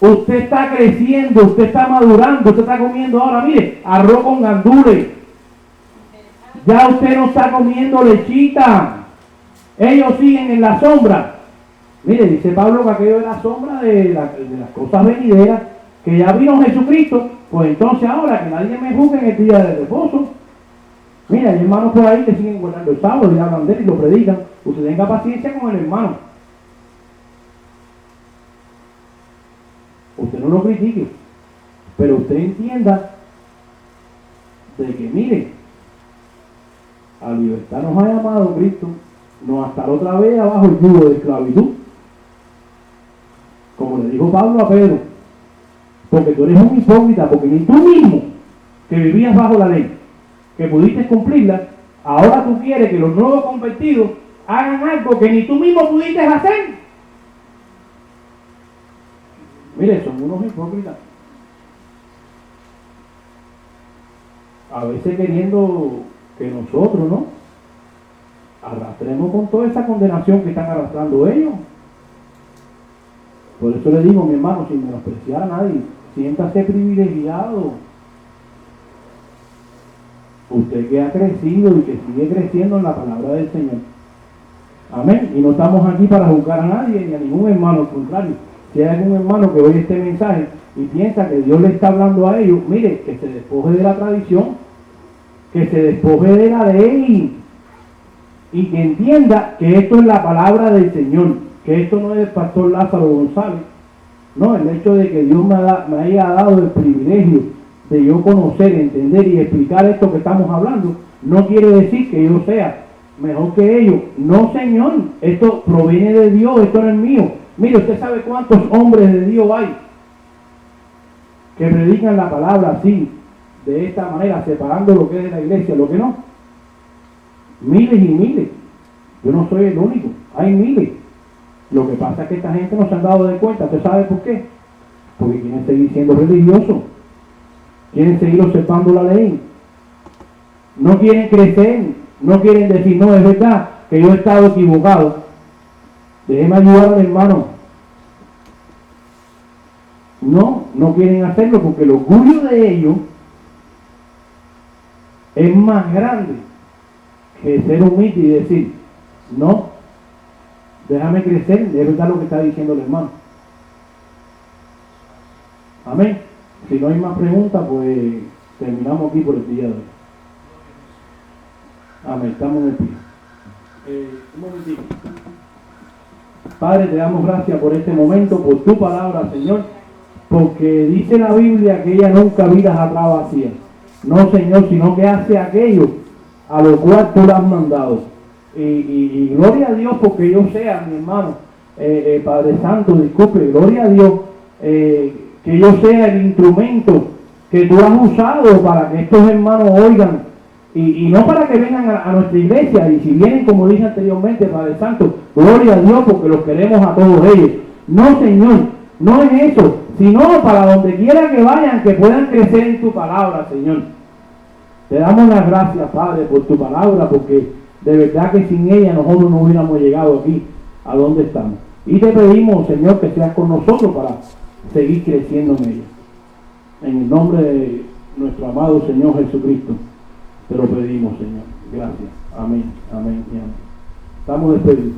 Usted está creciendo, usted está madurando, usted está comiendo ahora, mire, arroz con gandules. Ya usted no está comiendo lechita. Ellos siguen en la sombra. Mire, dice Pablo que aquello era sombra de las cosas venideras, que ya vino Jesucristo. Pues entonces ahora que nadie me juzgue en el día de reposo. Mira, hay hermanos por ahí que siguen guardando el sábado y hablan de él y lo predican. Usted tenga paciencia con el hermano. Usted no lo critique, pero usted entienda de que, mire, a libertad nos ha llamado Cristo, no a estar otra vez abajo el yugo de esclavitud. Como le dijo Pablo a Pedro, porque tú eres un hipócrita, porque ni tú mismo, que vivías bajo la ley, que pudiste cumplirla, ahora tú quieres que los nuevos convertidos hagan algo que ni tú mismo pudiste hacer. Mire, son unos hipócritas. A veces queriendo que nosotros, ¿no?, arrastremos con toda esa condenación que están arrastrando ellos. Por eso le digo, mi hermano, sin menospreciar a nadie, siéntase privilegiado. Usted que ha crecido y que sigue creciendo en la palabra del Señor. Amén. Y no estamos aquí para juzgar a nadie ni a ningún hermano, al contrario. Si hay algún hermano que oye este mensaje y piensa que Dios le está hablando a ellos, mire, que se despoje de la tradición, que se despoje de la ley y que entienda que esto es la palabra del Señor, que esto no es del pastor Lázaro González. No, el hecho de que Dios me haya dado el privilegio de yo conocer, entender y explicar esto que estamos hablando, no quiere decir que yo sea mejor que ellos. No, Señor, esto proviene de Dios, esto no es mío. Mire, usted sabe cuántos hombres de Dios hay que predican la palabra así, de esta manera, separando lo que es de la iglesia, lo que no. Miles y miles. Yo no soy el único, hay miles. Lo que pasa es que esta gente no se han dado de cuenta. ¿Usted sabe por qué? Porque quieren seguir siendo religiosos, quieren seguir observando la ley, no quieren crecer, no quieren decir, no, es verdad que yo he estado equivocado. Déjeme ayudar al hermano. No quieren hacerlo porque el orgullo de ellos es más grande que ser humilde y decir, no, déjame crecer. Es verdad lo que está diciendo el hermano. Amén. Si no hay más preguntas, pues terminamos aquí por el día de hoy. Amén. Estamos en el pie. Un momentito. Padre, te damos gracias por este momento, por tu palabra, Señor, porque dice la Biblia que ella nunca vidas atrás vacía. No, Señor, sino que hace aquello a lo cual tú le has mandado. Y gloria a Dios porque yo sea, mi hermano, Padre Santo, disculpe, gloria a Dios, que yo sea el instrumento que tú has usado para que estos hermanos oigan. Y no para que vengan a nuestra iglesia, y si vienen, como dije anteriormente, Padre Santo, gloria a Dios porque los queremos a todos ellos. No, Señor, no es eso, sino para donde quiera que vayan, que puedan crecer en tu palabra, Señor. Te damos las gracias, Padre, por tu palabra, porque de verdad que sin ella nosotros no hubiéramos llegado aquí, a donde estamos. Y te pedimos, Señor, que seas con nosotros para seguir creciendo en ella. En el nombre de nuestro amado Señor Jesucristo. Te lo pedimos, Señor. Gracias. Amén, amén y amén. Estamos despedidos.